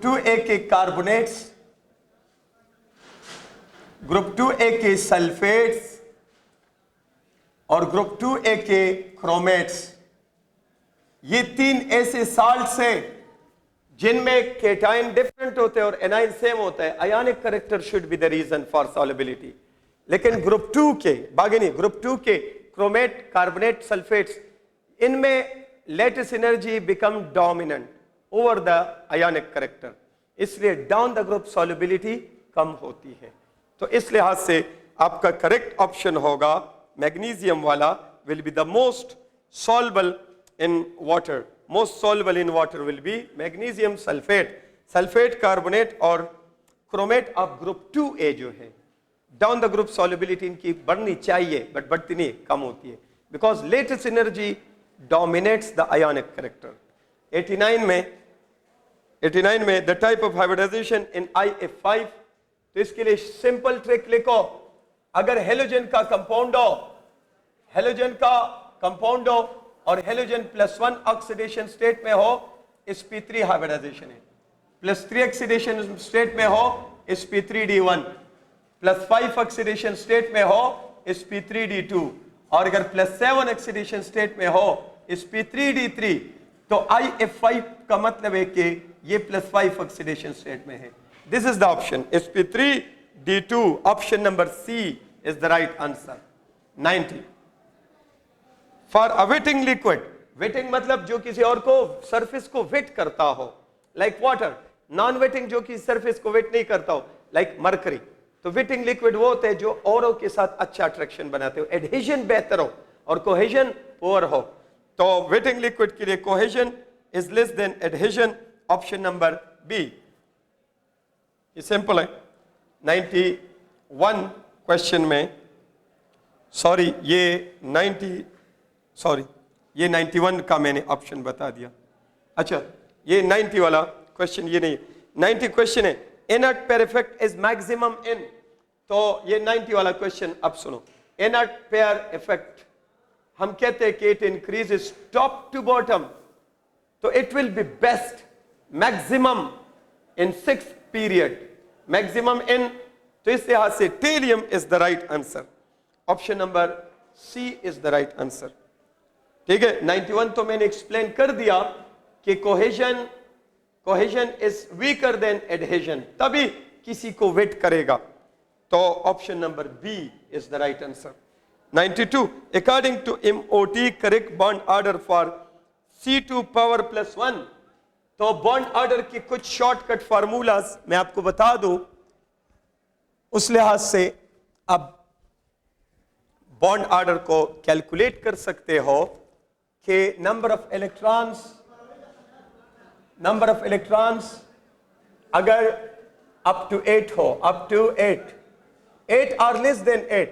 2A के कार्बोनेट्स, ग्रुप 2A के सल्फेट्स और ग्रुप 2A के क्रोमेट्स, ये 3 ऐसे साल्ट्स हैं जिनमें केटाइन डिफरेंट होते हैं और एनाइन सेम होता है. Ionic character should be the reason for solubility. लेकिन ग्रुप 2 के ग्रुप 2 के क्रोमेट, कार्बोनेट, सल्फेट्स, इनमें lattice energy become dominant over the ionic character, इसलिए डाउन द ग्रुप सॉल्युबिलिटी कम होती है. तो इस लिहाज से आपका करेक्ट ऑप्शन होगा मैग्नीशियम वाला, will be the most soluble in water. Most soluble in water will be magnesium sulphate, sulphate, carbonate और क्रोमेट ऑफ ग्रुप 2A जो है. डाउन द ग्रुप सॉल्युबिलिटी इनकी बढ़नी चाहिए बट बढ़ती नहीं, कम होती है, because latest energy dominates the ionic character. 89 में the type of hybridisation in IF5. तो इसके लिए सिंपल ट्रिक लिखो. अगर हेलोजन का कंपाउंड हो और हेलोजन +1 ऑक्सीडेशन स्टेट में हो, sp3 हाइब्रिडाइजेशन है. +3 ऑक्सीडेशन स्टेट में हो sp3d1, +5 ऑक्सीडेशन स्टेट में हो sp3d2, और अगर +7 ऑक्सीडेशन स्टेट में हो sp3d3, तो IF5 का मतलब है कि ये +5 ऑक्सीडेशन स्टेट में है. This is the option sp3d2. Option number C is the right answer. 90. For a wetting liquid, wetting मतलब जो किसी और को सरफेस को वेट करता हो, लाइक वाटर. नॉन वेटिंग जो कि सरफेस को वेट नहीं करता हो, लाइक मरकरी. तो वेटिंग लिक्विड वो होते हैं जो औरों के साथ अच्छा अट्रैक्शन बनाते हो, एडहेजन बेहतर हो और कोहेजन पुअर हो. तो वेटिंग लिक्विड के लिए cohesion is less than adhesion. Option number B. ये सिंपल है. 91 क्वेश्चन में, सॉरी ये 91 का मैंने ऑप्शन बता दिया. अच्छा, ये 90 वाला क्वेश्चन ये नहीं. 90 क्वेश्चन है inert pair effect is maximum in. तो ये 90 वाला क्वेश्चन अब सुनो. इनर्ट पेयर इफेक्ट हम कहते हैं कि it increases top to bottom, तो it will be best maximum in 6 period. Maximum in, तो इस लिहाज से thallium is the right answer. Option number C is the right answer. ठीक है. 91 तो मैंने एक्सप्लेन कर दिया कि cohesion is weaker than adhesion, तभी किसी को वेट करेगा. तो option number B is the right answer. 92. According to MOT correct bond order for C2 power +1. तो बॉन्ड ऑर्डर की कुछ शॉर्टकट फार्मूलाज मैं आपको बता दूं. उस लिहाज से अब बॉन्ड ऑर्डर को कैलकुलेट कर सकते हो कि नंबर ऑफ इलेक्ट्रॉन्स अगर अप टू 8 हो, up to 8 or less than 8,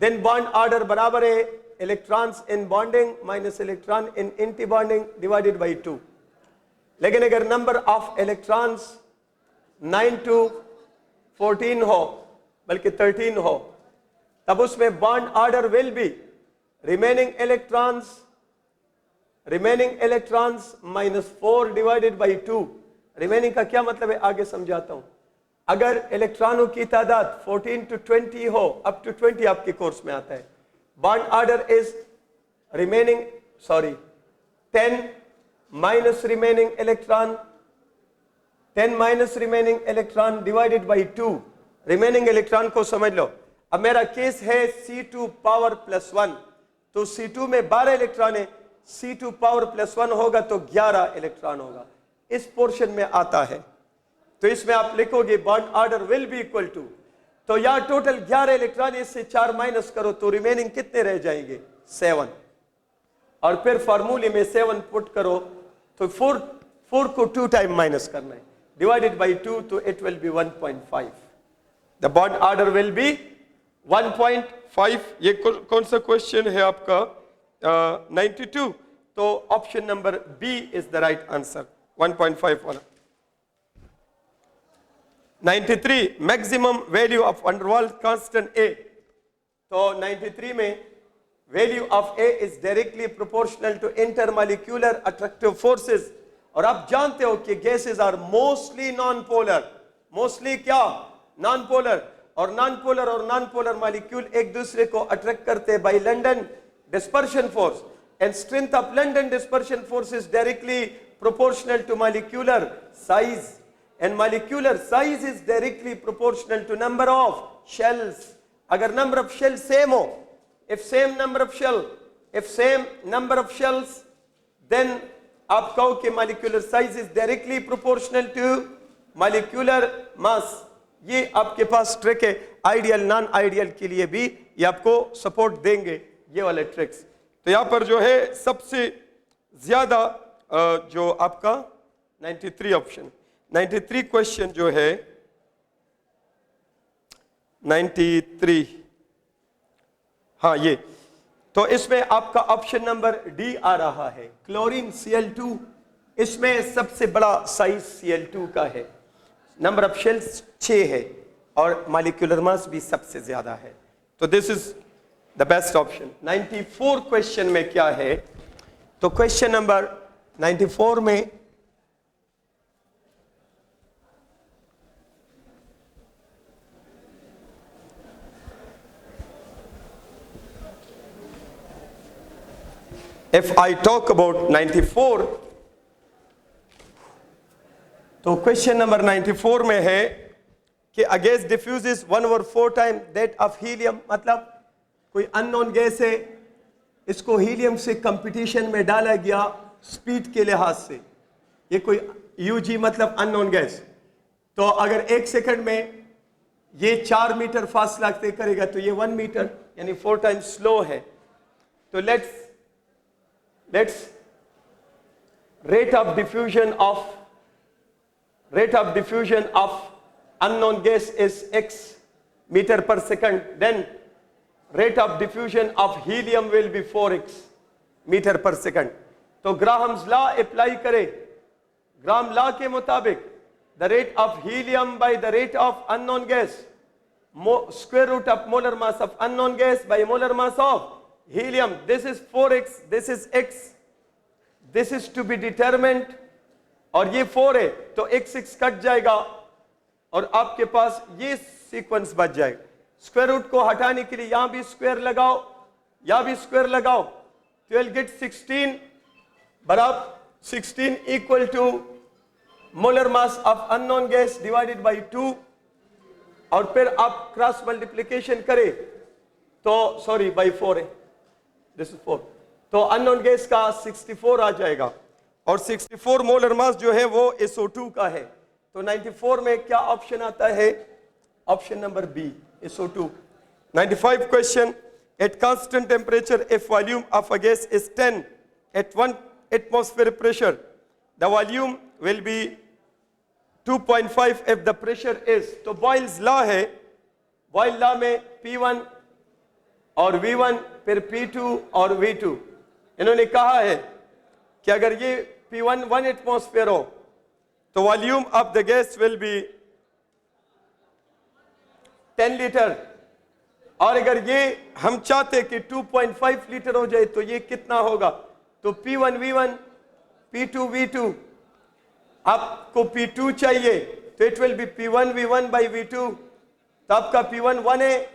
then bond order बराबर है electrons in bonding minus electron in anti bonding divided by 2. लेकिन अगर नंबर ऑफ इलेक्ट्रॉन्स 9 to 14 हो, बल्कि 13 हो, तब उसमें bond order will be remaining electrons -4 divided by 2. Remaining का क्या मतलब है आगे समझाता हूं. अगर इलेक्ट्रॉनों की तादाद 14 to 20 हो, अप टू 20 आपके कोर्स में आता है, bond order is 10 minus remaining electron divided by 2. Remaining electron को समझ लो. अब मेरा केस है C2 पावर +1, तो C2 में 12 इलेक्ट्रॉन है, C2 पावर +1 होगा तो 11 इलेक्ट्रॉन होगा. इस पोर्शन में आता है, तो इसमें आप लिखोगे bond order will be equal to, तो यहां टोटल 11 इलेक्ट्रॉन, इससे 4 माइनस करो तो रिमेनिंग कितने रह जाएंगे? 7. और फिर फार्मूले में 7 पुट करो, तो 4 को 2 टाइम माइनस करना है, डिवाइडेड बाई 2, तो it will be 1.5. The bond order will be 1.5. ये कौन सा क्वेश्चन है आपका? 92. तो option number B is the right answer, 1.5 वाला. 93. Maximum value of Van der Waals constant A. तो 93 में value of A is directly proportional to intermolecular attractive forces. और आप जानते हो कि gases are mostly non polar. Mostly क्या? Non polar. और नॉन पोलर मॉलिक्यूल एक दूसरे को अट्रैक्ट करते हैं by London dispersion force, and strength of London dispersion force is directly proportional to molecular size, and molecular size is directly proportional to number of shells. अगर number of shells same हो, if same number of shells, then आप कहो कि molecular size is directly proportional to molecular mass. ये आपके पास ट्रिक है, आइडियल नॉन आइडियल के लिए भी ये आपको सपोर्ट देंगे ये वाले ट्रिक्स. तो यहाँ पर जो है सबसे ज्यादा जो आपका 93 ऑप्शन, 93 क्वेश्चन जो है 93, हाँ ये, तो इसमें आपका ऑप्शन नंबर डी आ रहा है, क्लोरीन Cl2. इसमें सबसे बड़ा साइज Cl2 का है, नंबर ऑफ शेल्स 6 है और मॉलिक्यूलर मास भी सबसे ज्यादा है. तो this is the best option. 94 question में क्या है? तो क्वेश्चन नंबर 94 में If I talk about 94, तो क्वेश्चन नंबर 94 में है कि a gas diffuses 1/4 time that of helium, मतलब कोई अननोन गैस है, इसको हीलियम से कंपटीशन में डाला गया स्पीड के लिहाज से, ये कोई यूजी मतलब अननोन गैस। तो अगर 1 सेकंड में ये 4 मीटर फासला तय करेगा तो ये 1 मीटर यानी 4 टाइम्स स्लो है। तो let's rate of diffusion of unknown gas is x meter per second, then rate of diffusion of helium will be 4x meter per second। तो ग्राहम्स लॉ अप्लाई करें, ग्राहम लॉ के मुताबिक the rate of helium by the rate of unknown gas, square root of molar mass of unknown gas by molar mass of helium, this is 4x, this is x, this is to be determined, और ये 4 है तो x कट जाएगा और आपके पास ये सीक्वेंस बच जाएगा। स्क्वायर रूट को हटाने के लिए यहां भी स्क्वायर लगाओ, यहां भी स्क्वायर लगाओ, तो you'll get 16 बराबर 16 equal to molar mass of unknown gas divided by 2, और फिर आप क्रॉस मल्टीप्लिकेशन करें तो सॉरी बाय 4 है, दिस इज 4, तो अननोन गैस का 64 आ जाएगा, और 64 मोलर मास जो है वो SO2 का है। तो 94 में क्या ऑप्शन आता है? Option number B, SO2। 95 question, at constant temperature if volume of a gas is 10 at 1 atmosphere pressure, the volume will be 2.5 if the pressure is, तो बॉयल्स लॉ है, बॉयल लॉ में P1 और V1 फिर P2 और V2, इन्होंने कहा है कि अगर ये P1 1 एटमॉस्फेयर हो तो volume of the gas will be 10 litre, और अगर ये हम चाहते कि 2.5 लीटर हो जाए तो ये कितना होगा? तो P1 V1 P2 V2, आपको P2 चाहिए तो it will B P1 V1 by V2, तो आपका P1 1 है,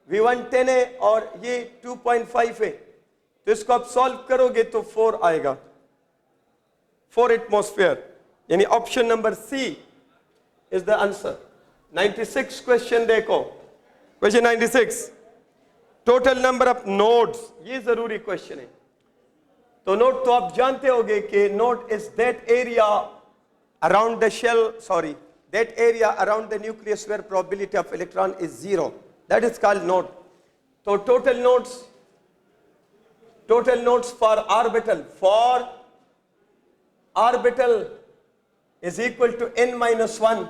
V1 10 है और ये 2.5 है, तो इसको आप सॉल्व करोगे तो 4 आएगा, 4 एटमॉस्फेयर, यानी option number C is the answer. 96 question देखो, question 96, total number of nodes, ये जरूरी क्वेश्चन है। तो नोड तो आप जानते होंगे कि node is that area around the shell, sorry that area around the nucleus where probability of electron is 0, that is called node. तो total nodes for orbital is equal to n minus 1,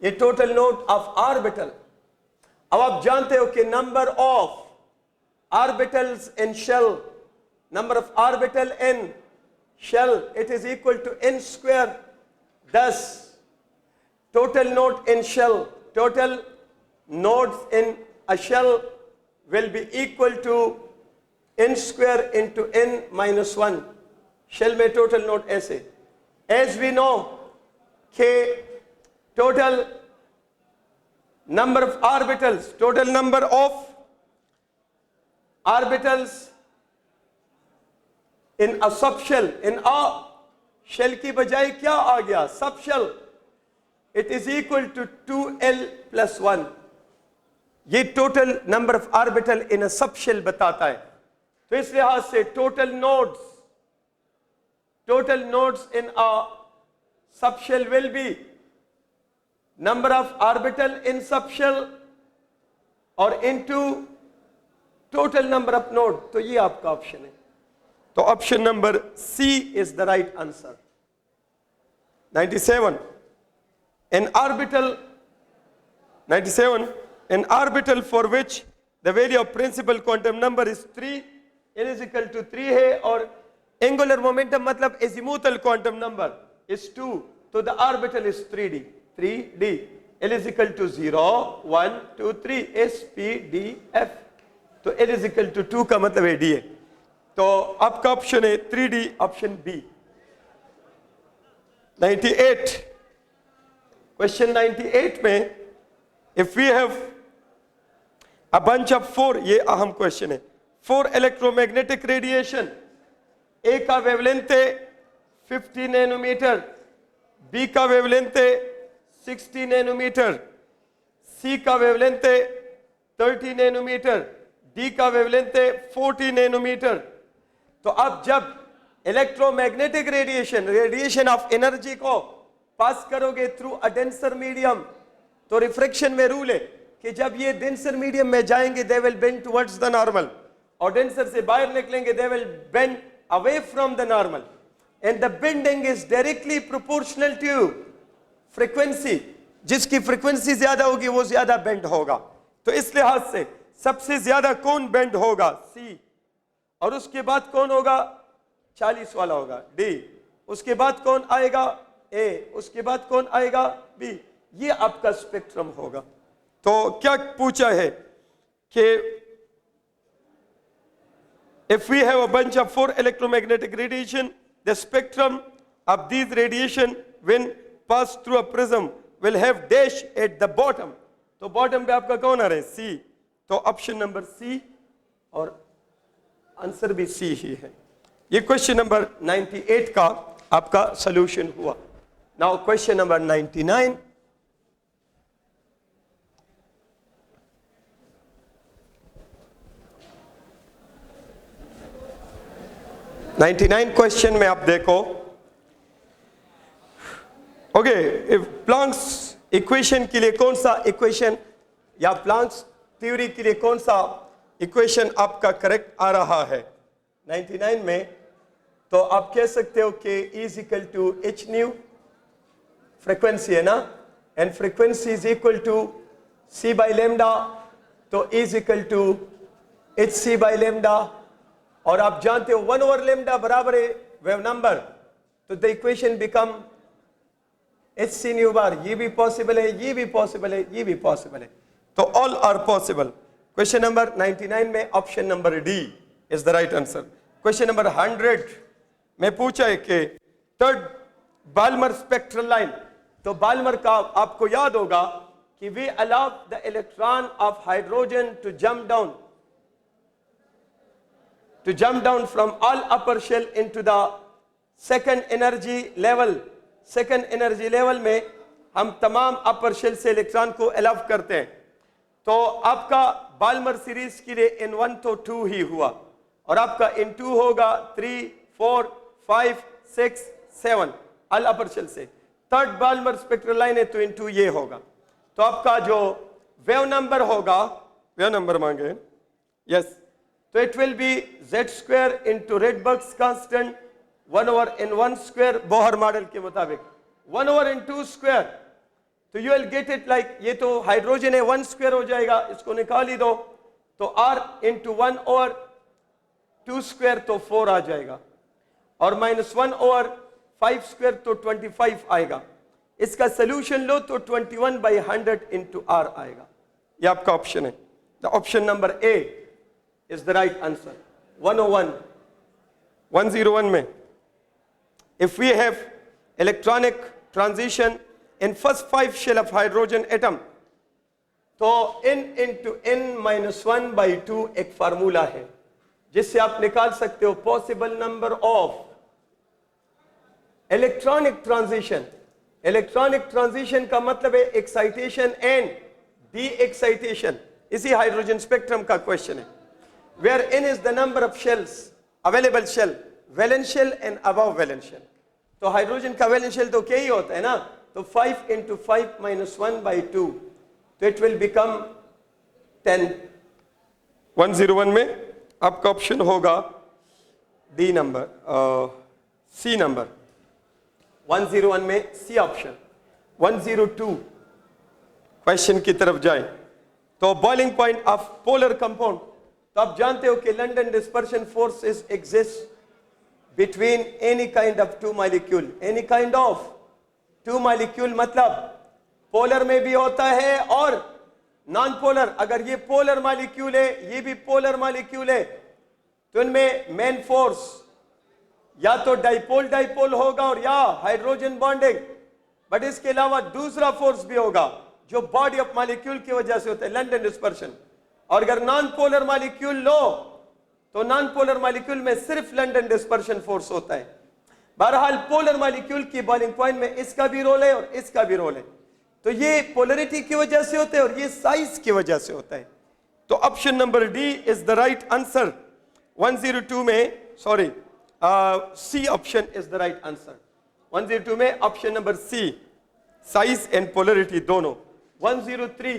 ये टोटल नोड ऑफ ऑर्बिटल। अब आप जानते हो कि number of orbitals in shell, number of orbital in shell, it is equal to n square, thus total node in shell, total nodes in a shell will be equal to n square into n minus 1। Shell में टोटल नोड ऐसे, as we know कि total number of orbitals, total number of orbitals in a subshell, in a shell की बजाय क्या आ गया? Subshell, it is equal to 2l plus 1, ये total number of orbital in a subshell बताता है। तो इस लिहाज से total nodes in a subshell will be number of orbital in subshell और into total number of node, तो ये आपका ऑप्शन है, तो option number C is the right answer. 97, an orbital for which the value of principal quantum number is 3, n is equal to 3 है, और एंगुलर मोमेंटम मतलब एजिमुथल क्वांटम नंबर is 2, तो the orbital is 3d, L is equal to 0 1 2 3 S P D F, तो L is equal to 2 का मतलब AD है, तो आपका ऑप्शन है 3D, ऑप्शन बी। 98, क्वेश्चन 98 में if we have a bunch of 4, ये अहम क्वेश्चन है, 4 electromagnetic radiation ए का वेवलेंथ है 50 नैनोमीटर, बी का वेवलेंथ है 60 नैनोमीटर, सी का वेवलेंथ है 30 नैनोमीटर, डी का वेवलेंथ है 40 नैनोमीटर। तो अब जब इलेक्ट्रोमैग्नेटिक रेडिएशन ऑफ एनर्जी को पास करोगे थ्रू अ डेंसर मीडियम, तो रिफ्रैक्शन में रूल है कि जब ये डेंसर मीडियम में जाएंगे they will bend towards the normal, और डेंसर से बाहर निकलेंगे they will bend away from the normal, and the bending is directly proportional to frequency. जिसकी फ्रीक्वेंसी ज्यादा होगी वो ज्यादा बेंड होगा। तो इस लिहाज से सबसे ज्यादा कौन बेंड होगा? सी। और उसके बाद कौन होगा? 40 वाला होगा, डी। उसके बाद कौन आएगा? ए। उसके बाद कौन आएगा? बी। ये आपका स्पेक्ट्रम होगा। तो क्या पूछा है कि if we have a bunch of 4 electromagnetic radiation, the spectrum of these radiation when passed through a prism will have dash at the bottom. तो बॉटम पे आपका कौन आ रहा है? सी। तो ऑप्शन नंबर सी, और आंसर भी सी ही है। ये क्वेश्चन नंबर 98 का आपका सॉल्यूशन हुआ। Now question number 99। क्वेश्चन में आप देखो, ओके, प्लांक्स इक्वेशन के लिए कौन सा इक्वेशन या प्लांक्स थ्योरी के लिए कौन सा इक्वेशन आपका करेक्ट आ रहा है 99 में? तो आप कह सकते हो कि E is equal to H nu, frequency है ना, and frequency is equal to C by lambda, तो E is equal to H C by lambda. और आप जानते हो 1 ओवर लेमडा बराबर है वेव नंबर, तो the equation become H C nu bar. ये भी पॉसिबल है, ये भी पॉसिबल है, ये भी पॉसिबल है, तो all are possible. Question number 99 में option number D is the right answer. Question number 100 में पूछा है कि थर्ड बाल्मर स्पेक्ट्रल लाइन, तो बाल्मर का आपको याद होगा कि we allow the electron of hydrogen to jump down from all upper shell into the second energy level। Second energy level में हम तमाम अपर शेल से इलेक्ट्रॉन को अलाउ करते हैं। तो आपका बाल्मर सीरीज के लिए N1 तो 2 ही हुआ, और आपका N2 होगा 3, 4, 5, 6, 7 ऑल अपर शेल से। थर्ड बाल्मर स्पेक्ट्रल लाइन है तो N2 ये होगा। तो आपका जो वेव नंबर होगा, वेव नंबर मांगे, यस, तो it will B Z² into रेडबर्ग्स constant 1 over N1 square, Bohr model के मुताबिक 1 ओवर N2 स्क्वायर। तो you will get it like, ये तो हाइड्रोजन है 1 स्क्वायर हो जाएगा, इसको निकाल ही दो, तो R इंटू 1 ओवर 2 स्क्वायर तो 4 आ जाएगा, और -1 ओवर 5 स्क्वायर तो 25 आएगा। इसका सोल्यूशन लो तो 21/100 इंटू R आएगा। ये आपका ऑप्शन है। The option number A is the right answer. 101 में if we have electronic transition in first 5 shell of hydrogen atom, तो n into n-1/2 एक फार्मूला है जिससे आप निकाल सकते हो possible number of electronic transition. Electronic transition का मतलब है एक्साइटेशन एंड डी एक्साइटेशन। इसी हाइड्रोजन स्पेक्ट्रम का क्वेश्चन है, where n is the number of shells available shell, valence shell and above valence shell. तो हाइड्रोजन का वैलेंस शेल तो क्या ही होता है ना, तो 5 into 5 - 1/2, तो इट विल बिकम 10। 101 में आपका ऑप्शन होगा डी नंबर, सी नंबर। 101 में सी ऑप्शन। 102 क्वेश्चन की तरफ जाए, तो boiling point of polar compound, तो आप जानते हो कि London dispersion force is exist between any kind of two molecule, any kind of two molecule मतलब पोलर में भी होता है और नॉन पोलर। अगर ये पोलर मॉलिक्यूल है, ये भी पोलर मॉलिक्यूल है, तो इनमें मेन फोर्स या तो डाइपोल डाइपोल होगा और या हाइड्रोजन बॉन्डिंग, बट इसके अलावा दूसरा फोर्स भी होगा जो बॉडी ऑफ मॉलिक्यूल की वजह से होता है, लंडन डिस्पर्शन। और अगर नॉन पोलर मॉलिक्यूल लो तो नॉन पोलर मॉलिक्यूल में सिर्फ लंडन डिस्पर्शन फोर्स होता है। बहरहाल पोलर मॉलिक्यूल की बॉइलिंग पॉइंट में इसका भी रोल है और इसका भी रोल है। तो ये पोलरिटी की वजह से होता है और ये साइज की वजह से होता है। तो option number D is the right answer. 102 में sorry C option is the right answer. 102 में option number C, size and polarity दोनों। 103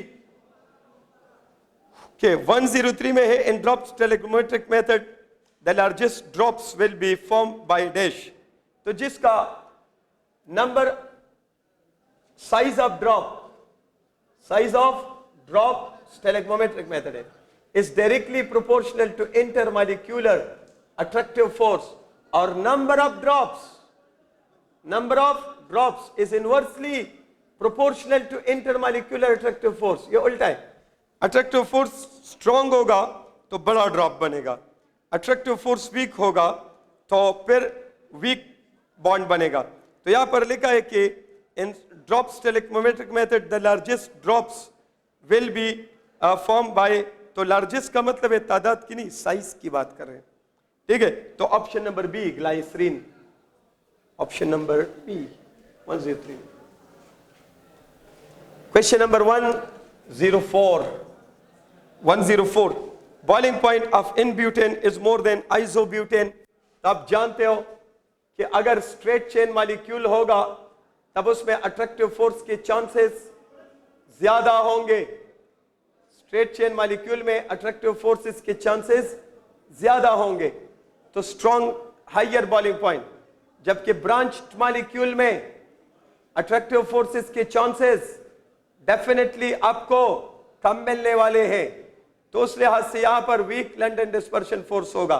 के 103 में है, in drops stalagmometric method the largest drops will be form by dash. तो जिसका number size of drop stalagmometric method है, is directly proportional to intermolecular attractive force, और number of drops is inversely proportional to intermolecular attractive force। ये उल्टा है। अट्रैक्टिव फोर्स स्ट्रॉन्ग होगा तो बड़ा ड्रॉप बनेगा, अट्रैक्टिव फोर्स वीक होगा तो फिर वीक बॉन्ड बनेगा। तो यहां पर लिखा है कि in drops stalagmometric method the largest drops will be form by, तो लार्जेस्ट का मतलब है तादाद की नहीं, साइज की बात कर रहे हैं, ठीक है। तो option number B glycerine, option number B 103। Question number 104 boiling point of n butane is more than isobutane. तो आप जानते हो कि अगर स्ट्रेट चेन मॉलिक्यूल होगा तब उसमें अट्रैक्टिव फोर्स के चांसेस ज्यादा होंगे। स्ट्रेट चेन मॉलिक्यूल में अट्रैक्टिव फोर्सेस के चांसेस ज्यादा होंगे, तो स्ट्रॉन्ग हायर बॉइलिंग पॉइंट। जबकि ब्रांच्ड मॉलिक्यूल में अट्रैक्टिव फोर्सेस के चांसेस डेफिनेटली आपको कम मिलने वाले हैं, तो उस लिहाज से यहां पर वीक लंडन डिस्पर्शन फोर्स होगा।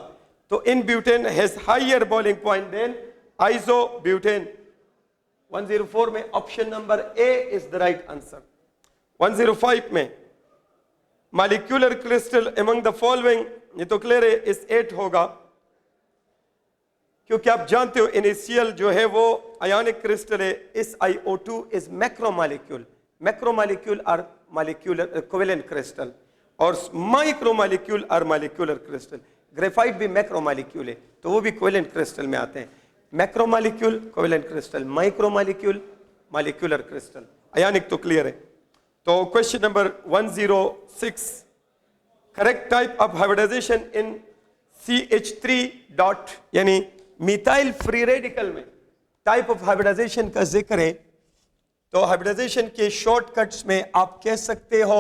तो n butane has higher boiling point than isobutane. 104 में option number A is the right answer. 105 में molecular crystal among the following, ये तो क्लियर है, इस 8 होगा, क्योंकि आप जानते हो इनिशियल जो है वो आयोनिक क्रिस्टल है। इस IO2 is macromolecule, macromolecule are molecular covalent crystal, और micromolecule are molecular crystal. Graphite भी मैक्रोमॉलिक्यूल है, तो वो भी कोवेलेंट क्रिस्टल में आते हैं। Macromolecule covalent crystal, micromolecule molecular crystal. Ionic तो क्लियर है। तो question number 106 correct type of hybridisation in CH3 dot यानी मिथाइल फ्री रेडिकल में टाइप ऑफ हाइब्रिडाइजेशन का जिक्र है। तो हाइब्रिडाइजेशन के शॉर्टकट्स में आप कह सकते हो,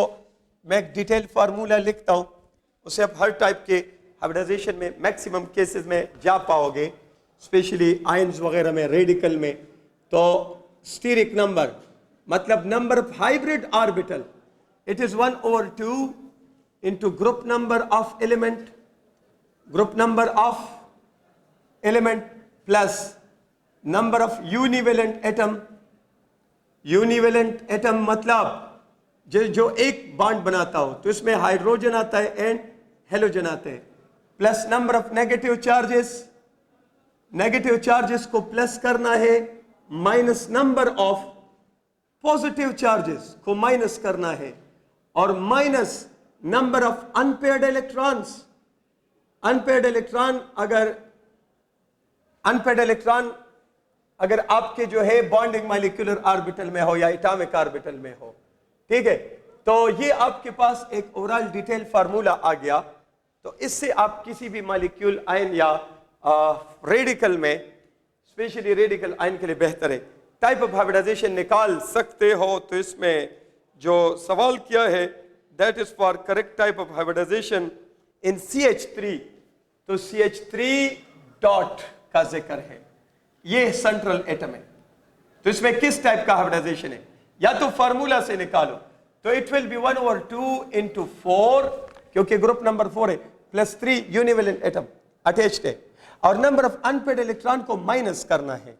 मैं एक डिटेल फार्मूला लिखता हूं, उसे आप हर टाइप के हाइब्रिडाइजेशन में मैक्सिमम केसेस में जा पाओगे, स्पेशली आयंस वगैरह में, रेडिकल में। तो स्टीरिक नंबर मतलब number of hybrid orbital, it is 1/2 into group number of element, group number of element plus number of univalent atom. Univalent atom मतलब जो एक बॉन्ड बनाता हो, तो इसमें हाइड्रोजन आता है एंड हेलोजन आते हैं, plus number of negative charges, negative charges को प्लस करना है, minus number of positive charges को माइनस करना है, और minus number of unpaired electrons. Unpaired electron अगर आपके जो है बॉन्डिंग मॉलिक्यूलर ऑर्बिटल में हो या एटॉमिक ऑर्बिटल में हो, ठीक है। तो ये आपके पास एक ओवरऑल डिटेल फार्मूला आ गया। तो इससे आप किसी भी मॉलिक्यूल आयन या रेडिकल में, स्पेशली रेडिकल आयन के लिए बेहतर है, टाइप ऑफ हाइब्रिडाइजेशन निकाल सकते हो। तो इसमें जो सवाल किया है that is for correct type of hybridisation in CH3, तो CH3 डॉट का जिक्र है, ये सेंट्रल एटम है। तो इसमें किस टाइप का हाइब्रिडाइजेशन है, या तो फार्मूला से निकालो, तो इट विल बी 1/2 इंटू 4, क्योंकि ग्रुप नंबर 4 है, प्लस 3 यूनिवेलेंट एटम अटैच्ड है, और नंबर ऑफ अनपेयर्ड इलेक्ट्रॉन को माइनस करना है।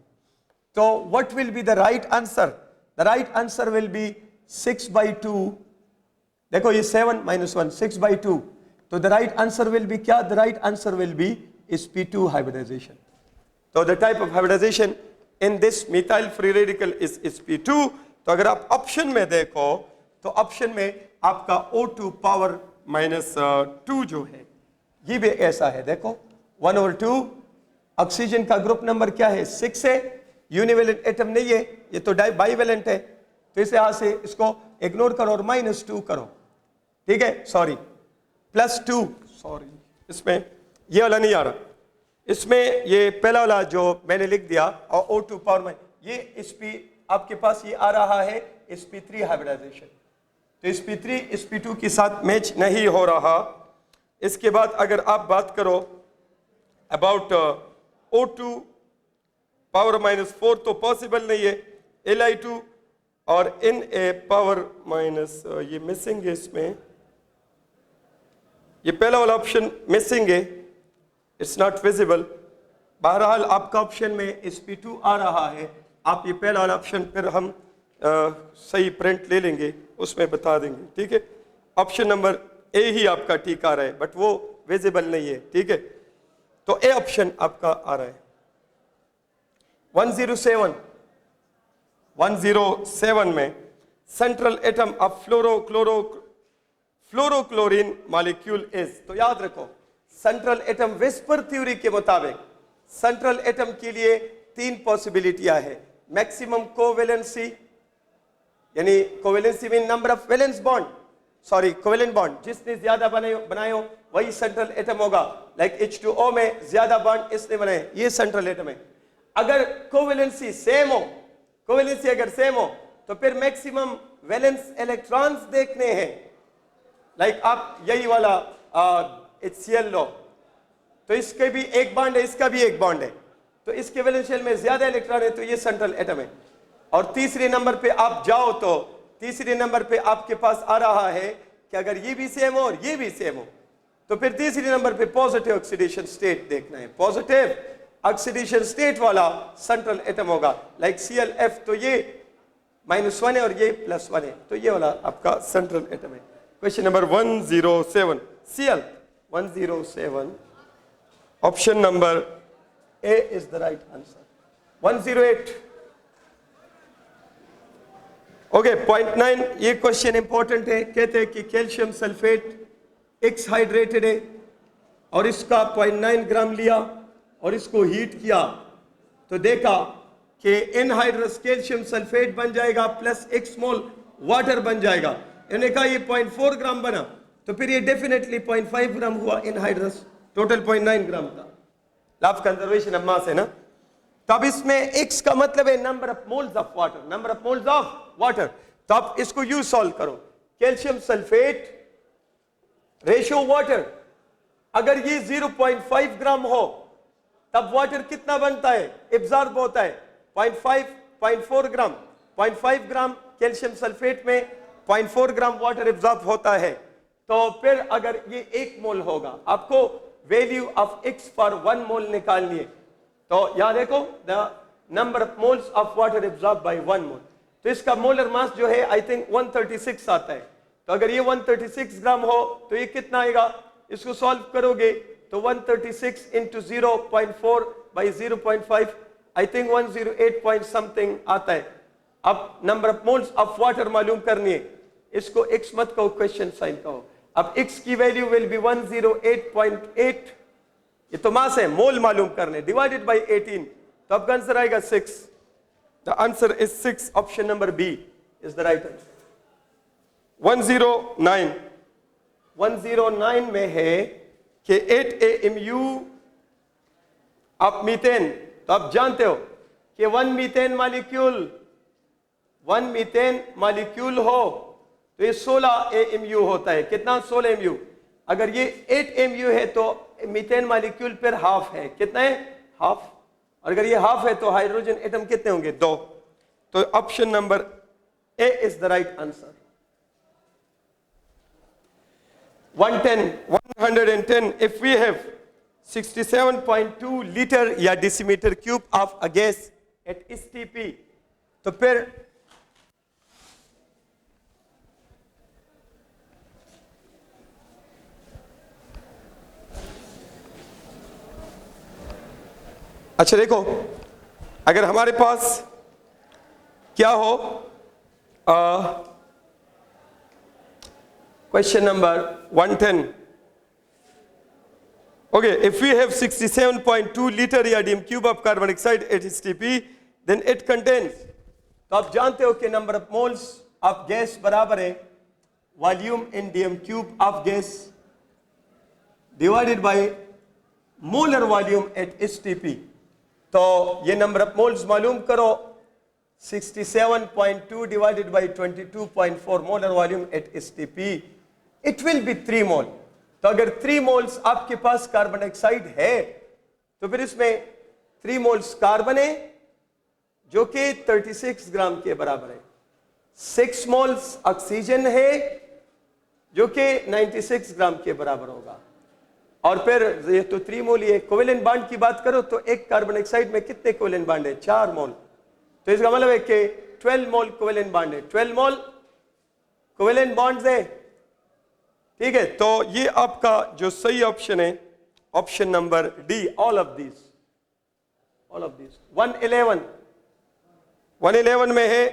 तो what will be the right answer? The right answer will be 6/2। देखो ये 7 - 1 6/2, तो the right answer will be क्या? The right answer will be sp2 hybridization. तो the type of hybridisation in this methyl free radical is sp2। तो अगर आप ऑप्शन में देखो तो ऑप्शन में आपका O2 पावर -2 जो है ये भी ऐसा है, देखो 1/2। ऑक्सीजन का ग्रुप नंबर क्या है? 6 है। यूनिवेलेंट एटम नहीं है, ये तो बाईवेलेंट है, तो इस यहां से इसको इग्नोर करो और -2 करो, ठीक है, सॉरी +2, सॉरी इसमें ये वाला नहीं आ रहा, इसमें ये पहला वाला जो मैंने लिख दिया और O2 पावर में ये sp आपके पास ये आ रहा है sp3 हाइब्रिडाइजेशन, तो sp3 sp2 के साथ मैच नहीं हो रहा। इसके बाद अगर आप बात करो अबाउट O2 पावर -4 तो पॉसिबल नहीं है, Li2 और Na पावर माइनस ये मिसिंग है, इसमें ये पहला वाला ऑप्शन मिसिंग है, इट्स नॉट विजिबल। बहरहाल आपका ऑप्शन में sp2 आ रहा है, आप ये पहला वाला ऑप्शन फिर हम सही प्रिंट ले लेंगे, उसमें बता देंगे, ठीक है। ऑप्शन नंबर ए ही आपका ठीक आ रहा है, बट वो विजिबल नहीं है, ठीक है। तो ए ऑप्शन आपका आ रहा है। 107 में central atom of fluorochlorine molecule is, तो याद रखो सेंट्रल एटम विस्पर थ्योरी के मुताबिक सेंट्रल एटम के लिए 3 पॉसिबिलिटियां है। मैक्सिमम कोवेलेंसी, यानी covalency mean number of valence bond, sorry covalent bond, जिसने ज्यादा बनाए हो वही सेंट्रल एटम होगा। लाइक H2O में ज्यादा बॉन्ड इसने बनाए, ये सेंट्रल एटम है। अगर कोवेलेंसी सेम हो, कोवेलेंसी अगर सेम हो तो फिर मैक्सिमम वैलेंस इलेक्ट्रॉन्स देखने हैं। लाइक आप यही वाला HCl लो, तो इसके भी एक बॉन्ड है, इसका भी एक बॉन्ड है, तो इसके वैलेंस शेल में ज्यादा इलेक्ट्रॉन है, तो ये सेंट्रल एटम है। और तीसरे नंबर पे आप जाओ तो तीसरे नंबर पे आपके पास आ रहा है कि अगर ये भी सेम हो और ये भी सेम हो, तो फिर तीसरे नंबर पे पॉजिटिव ऑक्सीडेशन स्टेट देखना है। पॉजिटिव ऑक्सीडेशन स्टेट वाला सेंट्रल एटम होगा। लाइक ClF, तो ये -1 है और ये +1 है, तो ये वाला आपका सेंट्रल एटम है। Question number 107, Cl 107, option number A is the right answer. 108, okay. Point 9, ये क्वेश्चन इंपॉर्टेंट है। कहते हैं कि कैल्शियम सल्फेट X हाइड्रेटेड है और इसका 0.9 ग्राम लिया और इसको हीट किया, तो देखा कि एनहाइड्रस कैल्शियम सल्फेट बन जाएगा प्लस X मोल वाटर बन जाएगा। इन्होंने कहा ये 0.4 ग्राम बना, तो फिर ये डेफिनेटली 0.5 ग्राम हुआ एनहाइड्रस, टोटल 0.9 ग्राम था। Law of conservation of mass है ना। तब इसमें X का मतलब है number of moles of water, number of moles of water. तो आप इसको यूज सॉल्व करो। कैल्शियम सल्फेट रेशियो वाटर, अगर ये 0.5 ग्राम हो तब वाटर कितना बनता है, एब्जॉर्ब होता है 0.4 ग्राम। 0.5 ग्राम कैल्शियम सल्फेट में 0.4 ग्राम वाटर एब्जॉर्ब होता है। तो फिर अगर ये 1 मोल होगा, आपको वैल्यू ऑफ X फॉर 1 मोल निकालनी है, तो यहां देखो the number of moles of water absorb by 1 मोल, तो इसका मोलर मास जो है आई थिंक 136 आता है। तो अगर ये 136 ग्राम हो तो ये कितना आएगा, इसको सॉल्व करोगे तो 136 into 0.4 by 0.5 I think 108 point something आता है। अब number of moles of water मालूम करनी है, इसको X मत कहो, क्वेश्चन साइन कहो। अब X की वैल्यू विल बी 108.8, ये तो मास है, मोल मालूम करने, डिवाइडेड बाई 18, तो अब आंसर आएगा 6। The answer is 6, option number B is the right answer. 109 में है कि 8 AMU ऑफ मीथेन, तो आप जानते हो कि 1 मीथेन मॉलिक्यूल हो तो ये 16 AMU होता है। कितना, 16 AMU। अगर ये 8 AMU है तो मीथेन मॉलिक्यूल पर हाफ है, कितना है, हाफ। और अगर ये हाफ है तो हाइड्रोजन एटम कितने होंगे, 2। तो option number A is the right answer. 110, if we have 67.2 litre या decimetre cube of a gas at STP, तो फिर अच्छा देखो, अगर हमारे पास क्या हो, question number 110, Okay, if we have 67.2 liter ERDM cube of carbon dioxide at STP, then it contains, तो आप जानते हो कि number of moles of gas बराबर है volume in DM cube of gas divided by molar volume at STP. तो ये नंबर ऑफ मोल्स मालूम करो, 67.2 divided by 22.4 molar volume at STP, it will B 3 मोल। तो अगर 3 मोल्स आपके पास कार्बन डाइऑक्साइड है तो फिर इसमें 3 मोल्स कार्बन है जो कि 36 ग्राम के बराबर है, 6 मोल्स ऑक्सीजन है जो कि 96 ग्राम के बराबर होगा, और फिर ये तो 3 मोल है। कोवेलेंट बॉन्ड की बात करो तो एक कार्बन डाइऑक्साइड में कितने कोवेलेंट बॉन्ड है? 4 मोल। तो इसका मतलब है कि 12 मोल कोवेलेंट बॉन्ड है, 12 मोल कोवेलेंट बॉन्ड्स है। ठीक है, तो ये आपका जो सही ऑप्शन है option number D, all of this 111 में है।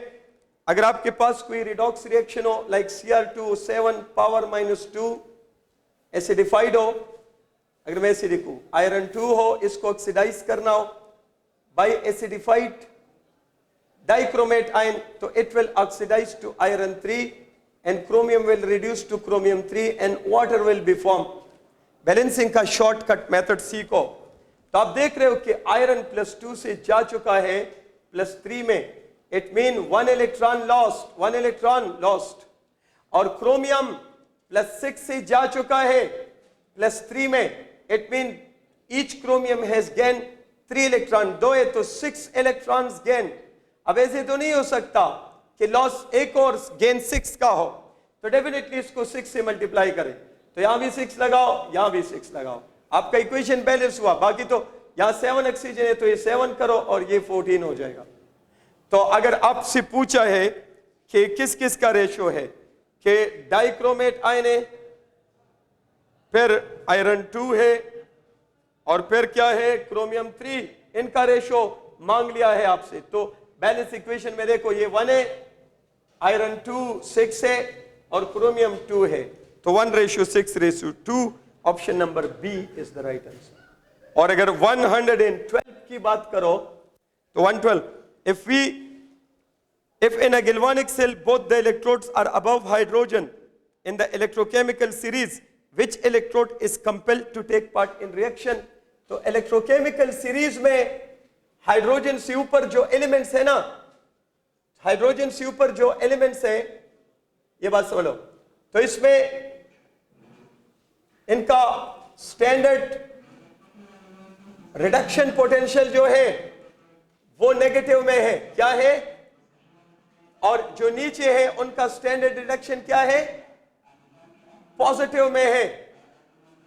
अगर आपके पास कोई रिडॉक्स रिएक्शन हो लाइक Cr2 7 पावर -2 एसिडिफाइड हो, अगर मैं एसिडिक हूं, आयरन 2 हो, इसको ऑक्सीडाइज करना हो बाय एसिडिफाइड डाइक्रोमेट आयन, तो it will oxidize to iron 3 and chromium will reduce to chromium 3 and water will be formed। Balancing का शॉर्टकट मेथड सीखो। तो आप देख रहे हो कि आयरन +2 से जा चुका है +3 में, इट मीन 1 इलेक्ट्रॉन लॉस्ट, और क्रोमियम +6 से जा चुका है +3 में, it mean each chromium has gain 3 electron, 2 है तो 6 इलेक्ट्रॉन्स गेन। अब ऐसे तो नहीं हो सकता कि लॉस एक और गेन 6 का हो, तो डेफिनेटली इसको 6 से मल्टीप्लाई करें, तो यहां भी 6 लगाओ, यहां भी 6 लगाओ, आपका इक्वेशन बैलेंस हुआ। बाकी तो यहां 7 ऑक्सीजन है तो ये 7 करो और ये 14 हो जाएगा। तो अगर आपसे पूछा है कि किस किस का रेशियो है, कि डाइक्रोमेट आयन है, फिर आयरन 2 है, और फिर क्या है क्रोमियम 3, इनका रेशियो मांग लिया है आपसे। तो बैलेंस इक्वेशन में देखो ये 1 है, आयरन 2 6 है और क्रोमियम 2 है, तो 1:6:2, option number B is the right answer. और अगर 112 की बात करो तो 112, if in a galvanic cell both the electrodes are above hydrogen in the electrochemical series, which electrode is compelled to take part in reaction? तो इलेक्ट्रोकेमिकल सीरीज में हाइड्रोजन से ऊपर जो एलिमेंट्स है ना, हाइड्रोजन से ऊपर जो एलिमेंट्स है, ये बात समझ लो, तो इसमें इनका स्टैंडर्ड रिडक्शन पोटेंशियल जो है वो नेगेटिव में है, क्या है, और जो नीचे है उनका स्टैंडर्ड रिडक्शन क्या है, पॉजिटिव में है,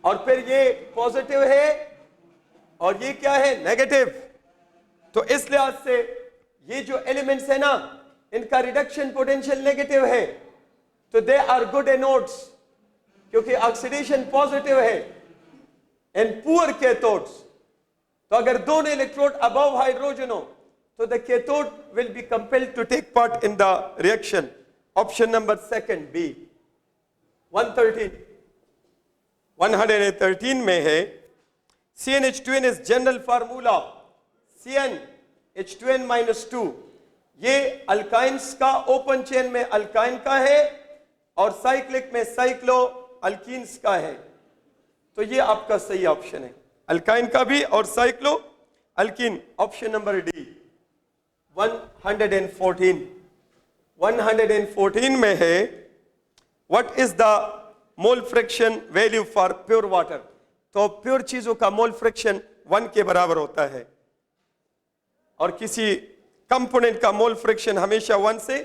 और फिर ये पॉजिटिव है और ये क्या है, नेगेटिव। तो इस लिहाज से ये जो एलिमेंट्स है ना, इनका रिडक्शन पोटेंशियल नेगेटिव है, तो दे आर गुड एनोड्स, क्योंकि ऑक्सीडेशन पॉजिटिव है, एंड पुअर कैथोड्स। तो अगर दोनों इलेक्ट्रोड अबव हाइड्रोजन हो तो the cathode will be compelled to take part in the reaction, option number second B. 113 में है CnH2n is general formula, CnH2n-2, ये अल्काइंस का ओपन चेन में अल्काइन का है और साइक्लिक में साइक्लो अल्कीन्स का है, तो ये आपका सही ऑप्शन है, अल्काइन का भी और cyclo alkyne, option number D. 114 में है what is the mole fraction value for pure water? तो प्योर चीजों का मोल फ्रैक्शन 1 के बराबर होता है, और किसी कंपोनेंट का मोल फ्रैक्शन हमेशा 1 से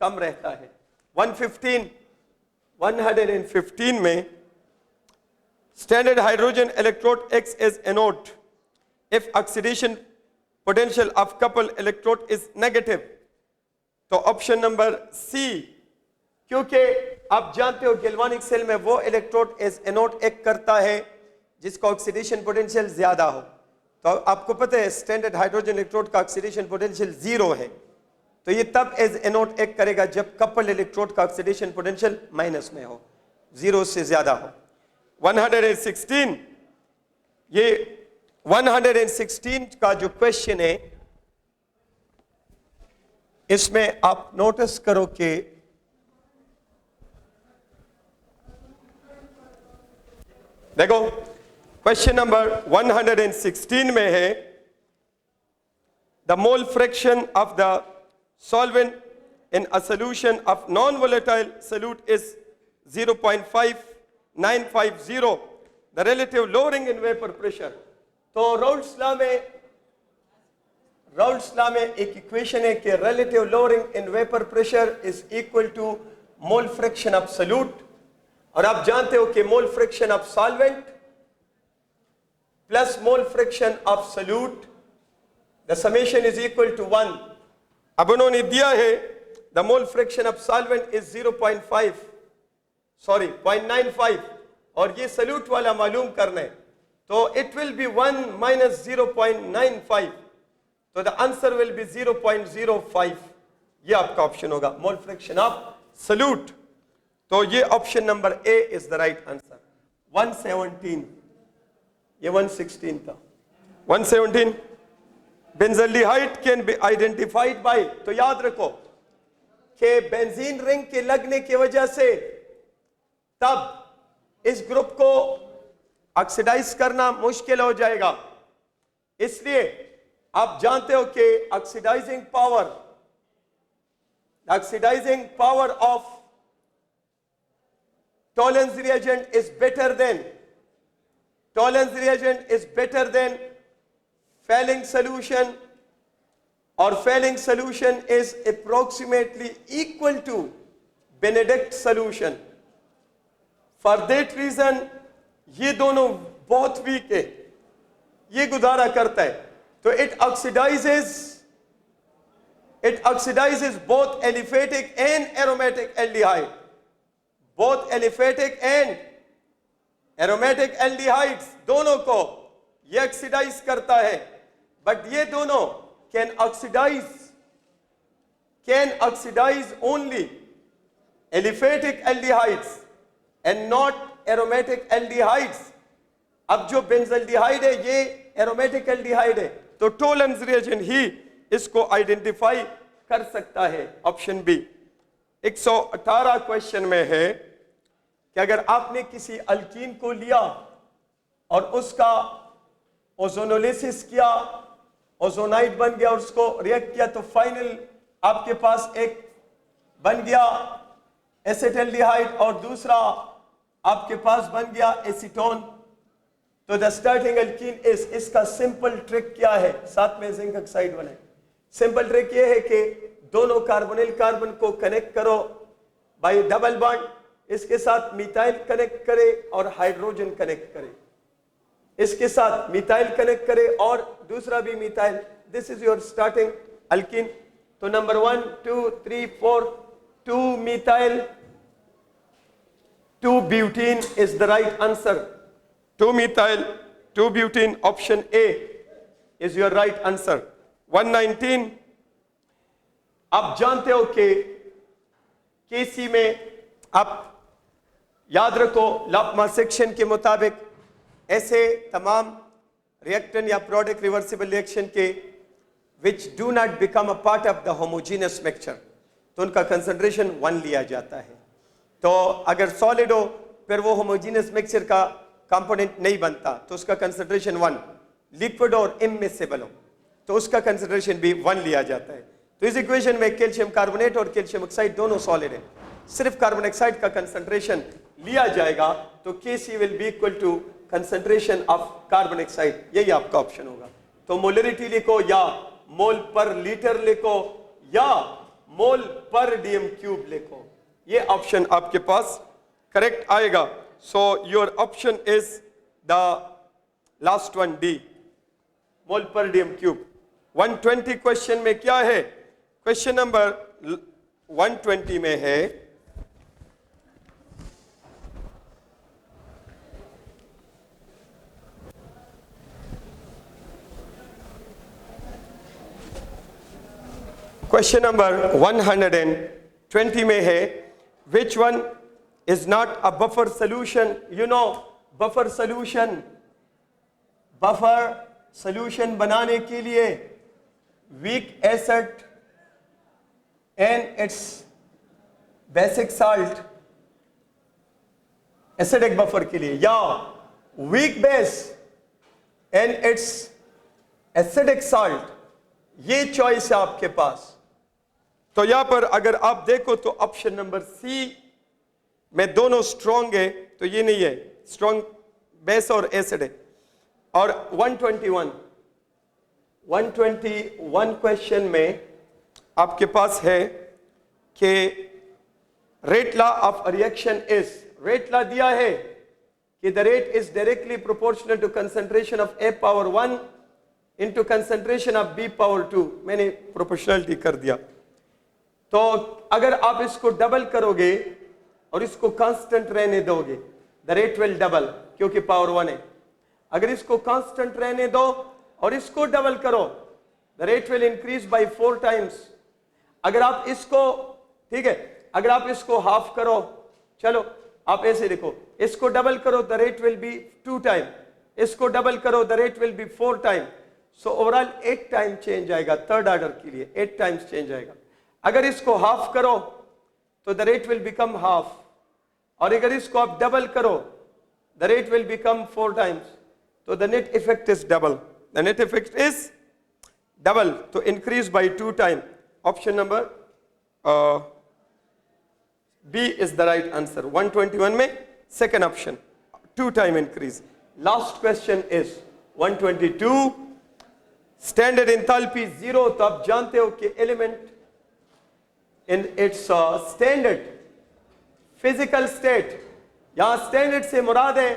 कम रहता है। 115 में standard hydrogen electrode X as anode if oxidation potential of couple electrode is negative, तो ऑप्शन नंबर सी, क्योंकि आप जानते हो गैल्वानिक सेल में वो इलेक्ट्रोड एज एनोड एक्ट करता है जिसका ऑक्सीडेशन पोटेंशियल ज्यादा हो। तो आपको पता है स्टैंडर्ड हाइड्रोजन इलेक्ट्रोड का ऑक्सीडेशन पोटेंशियल 0 है, तो ये तब एज एनोड एक्ट करेगा जब कपल इलेक्ट्रोड का ऑक्सीडेशन पोटेंशियल माइनस में हो, 0 से ज्यादा हो। 116 ये 116 का जो क्वेश्चन है, इसमें आप नोटिस करो कि देखो क्वेश्चन नंबर 116 में है, the mole fraction of the solvent in a solution of non-volatile solute is 0.5950, the relative lowering in vapor pressure. तो राउल्ट्स लॉ में एक इक्वेशन है कि relative lowering in vapor pressure is equal to mole fraction of solute, और आप जानते हो कि mole fraction of solvent plus mole fraction of solute, the summation is equal to 1. अब उन्होंने दिया है the mole fraction of solvent is 0.95 और ये solute वाला मालूम करना है, तो it will be 1 minus 0.95, तो the answer will be 0.05. ये आपका ऑप्शन होगा, mole fraction of solute. तो ये option number A is the right answer. 117, ये 116 था. 117, benzaldehyde can be identified by, तो याद रखो कि बेंजीन रिंग के लगने की वजह से तब इस ग्रुप को ऑक्सीडाइज करना मुश्किल हो जाएगा, इसलिए आप जानते हो कि oxidizing power of Tollens reagent is better than failing solution, or failing solution is approximately equal to Benedict solution. For that reason ये दोनों बहुत वीक है, ये गुजारा करता है, तो it oxidizes both aliphatic and aromatic aldehyde. Both aliphatic and aromatic aldehydes दोनों को ये ऑक्सीडाइज करता है, बट ये दोनों can oxidize only aliphatic aldehydes and not aromatic aldehydes. अब जो बेंजल्डिहाइड है ये एरोमेटिक एल्डिहाइड है, तो टोलेंस रिएजेंट ही इसको आइडेंटिफाई कर सकता है. Option B. 118 क्वेश्चन में है कि अगर आपने किसी अल्कीन को लिया और उसका ओजोनोलिसिस किया, ओजोनाइड बन गया और उसको रिएक्ट किया, तो फाइनल आपके पास एक बन गया एसिटाल्डिहाइड और दूसरा आपके पास बन गया एसीटोन. तो द स्टार्टिंग अल्कीन इज, इसका सिंपल ट्रिक क्या है, साथ में जिंक ऑक्साइड बनाए. सिंपल ट्रिक ये है कि दोनों कार्बोनिल कार्बन को कनेक्ट करो बाय डबल बॉन्ड, इसके साथ मिथाइल कनेक्ट करे और हाइड्रोजन कनेक्ट करे, इसके साथ मिथाइल कनेक्ट करे और दूसरा भी methyl. This is your starting alkene. तो number 1 2 3 4 2 methyl 2 butene is the right answer. 2 methyl 2 butene, option A is your right answer. 119, आप जानते हो कि केसी में आप याद रखो लाप्मा सेक्शन के मुताबिक ऐसे तमाम रिएक्टेंट या प्रोडक्ट रिवर्सिबल रिएक्शन के which do not become a part of the homogeneous mixture, तो उनका कंसंट्रेशन 1 लिया जाता है. तो अगर सॉलिड हो फिर वो होमोजीनियस मिक्सचर का कंपोनेंट नहीं बनता, तो उसका कंसंट्रेशन 1. लिक्विड और इमिसिबल हो तो उसका कंसंट्रेशन भी 1 लिया जाता है. तो इस इक्वेशन में कैल्शियम कार्बोनेट और कैल्शियम ऑक्साइड दोनों सॉलिड है, सिर्फ कार्बन डाइऑक्साइड का कंसंट्रेशन लिया जाएगा, तो Kc will be equal to concentration of carbon dioxide. यही आपका ऑप्शन होगा. तो मोलरिटी लिखो या मोल पर लीटर लिखो या मोल पर डीएम क्यूब लिखो, ये ऑप्शन आपके पास करेक्ट आएगा. So your option is the last one, D, mole per dm cube. 120 question में क्या है, क्वेश्चन नंबर 120 में है क्वेश्चन नंबर 120 में है, विच one is not a buffer solution. You know buffer solution buffer solution बनाने के लिए weak acid and it's basic salt, acidic buffer के लिए, या weak base and it's acidic salt, ये चॉइस है आपके पास। तो यहां पर अगर आप देखो तो ऑप्शन नंबर सी में दोनों स्ट्रॉन्ग है, तो ये नहीं है, स्ट्रॉन्ग बेस और एसिड है। और 121 क्वेश्चन में आपके पास है कि rate law of reaction is, rate law दिया है कि the rate is directly proportional to concentration of A power 1 into concentration of B power 2। मैंने प्रोपोर्शनलिटी कर दिया। तो अगर आप इसको डबल करोगे और इसको कांस्टेंट रहने दोगे, द रेट विल डबल, क्योंकि पावर 1 है। अगर इसको कांस्टेंट रहने दो और इसको डबल करो, the rate will increase by 4 times. अगर आप इसको, ठीक है, अगर आप इसको हाफ करो, चलो आप ऐसे देखो, इसको डबल करो the rate will be 2 time, इसको डबल करो the rate will be 4 time. So overall 8 time change आएगा, थर्ड ऑर्डर के लिए 8 टाइम्स चेंज आएगा। अगर इसको हाफ करो तो the rate will become half, और अगर इसको आप डबल करो the rate will become 4 times. तो the net effect is double, the net effect is double, तो increase by 2 time. Option number B is the right answer. 121 में second option, 2 time increase. Last question is 122, standard enthalpy 0। तो आप जानते हो कि element in its standard physical state, यहां स्टैंडर्ड से मुराद है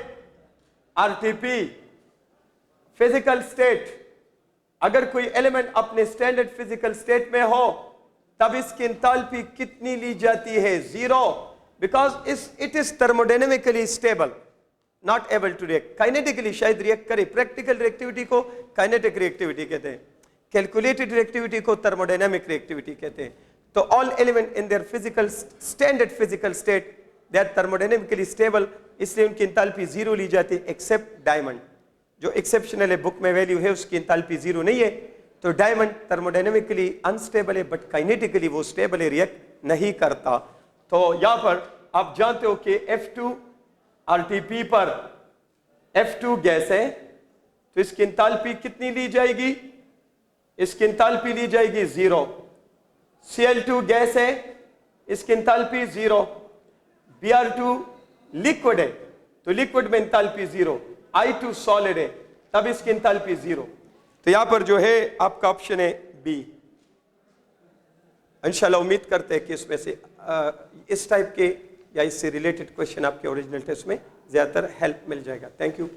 आरटीपी फिजिकल स्टेट। अगर कोई एलिमेंट अपने स्टैंडर्ड फिजिकल स्टेट में हो तब इसकी एंथैल्पी कितनी ली जाती है? 0, because it is thermodynamically stable, not able to react. Kinetically शायद रिएक्ट करे, प्रैक्टिकल रिएक्टिविटी को काइनेटिक रिएक्टिविटी कहते हैं, कैलकुलेटेड रिएक्टिविटी को थर्मोडायनेमिक रिएक्टिविटी कहते हैं। तो all element in their physical standard physical state they are thermodynamically stable, इसलिए उनकी एंथैल्पी 0 ली जाती है, एक्सेप्ट डायमंड। जो एक्सेप्शनल है, बुक में वैल्यू है, उसकी एंथैल्पी 0 नहीं है। तो डायमंड थर्मोडायनेमिकली अनस्टेबल है, बट काइनेटिकली वो स्टेबल है, रिएक्ट नहीं करता। तो यहां पर आप जानते हो कि F2 आरटीपी पर F2 गैस है, तो इसकी एंथैल्पी कितनी ली जाएगी? इसकी एंथैल्पी ली जाएगी 0। Cl2 गैस है, इसकी एंथैल्पी 0। Br2 लिक्विड है, तो लिक्विड में एंथैल्पी 0। I2 सॉलिड है, तब इसकी एंथैल्पी 0। तो यहां पर जो है आपका ऑप्शन है बी। इंशाल्लाह उम्मीद करते हैं कि इसमें से इस टाइप के या इससे रिलेटेड क्वेश्चन आपके ओरिजिनल टेस्ट में ज्यादातर हेल्प मिल जाएगा। Thank you.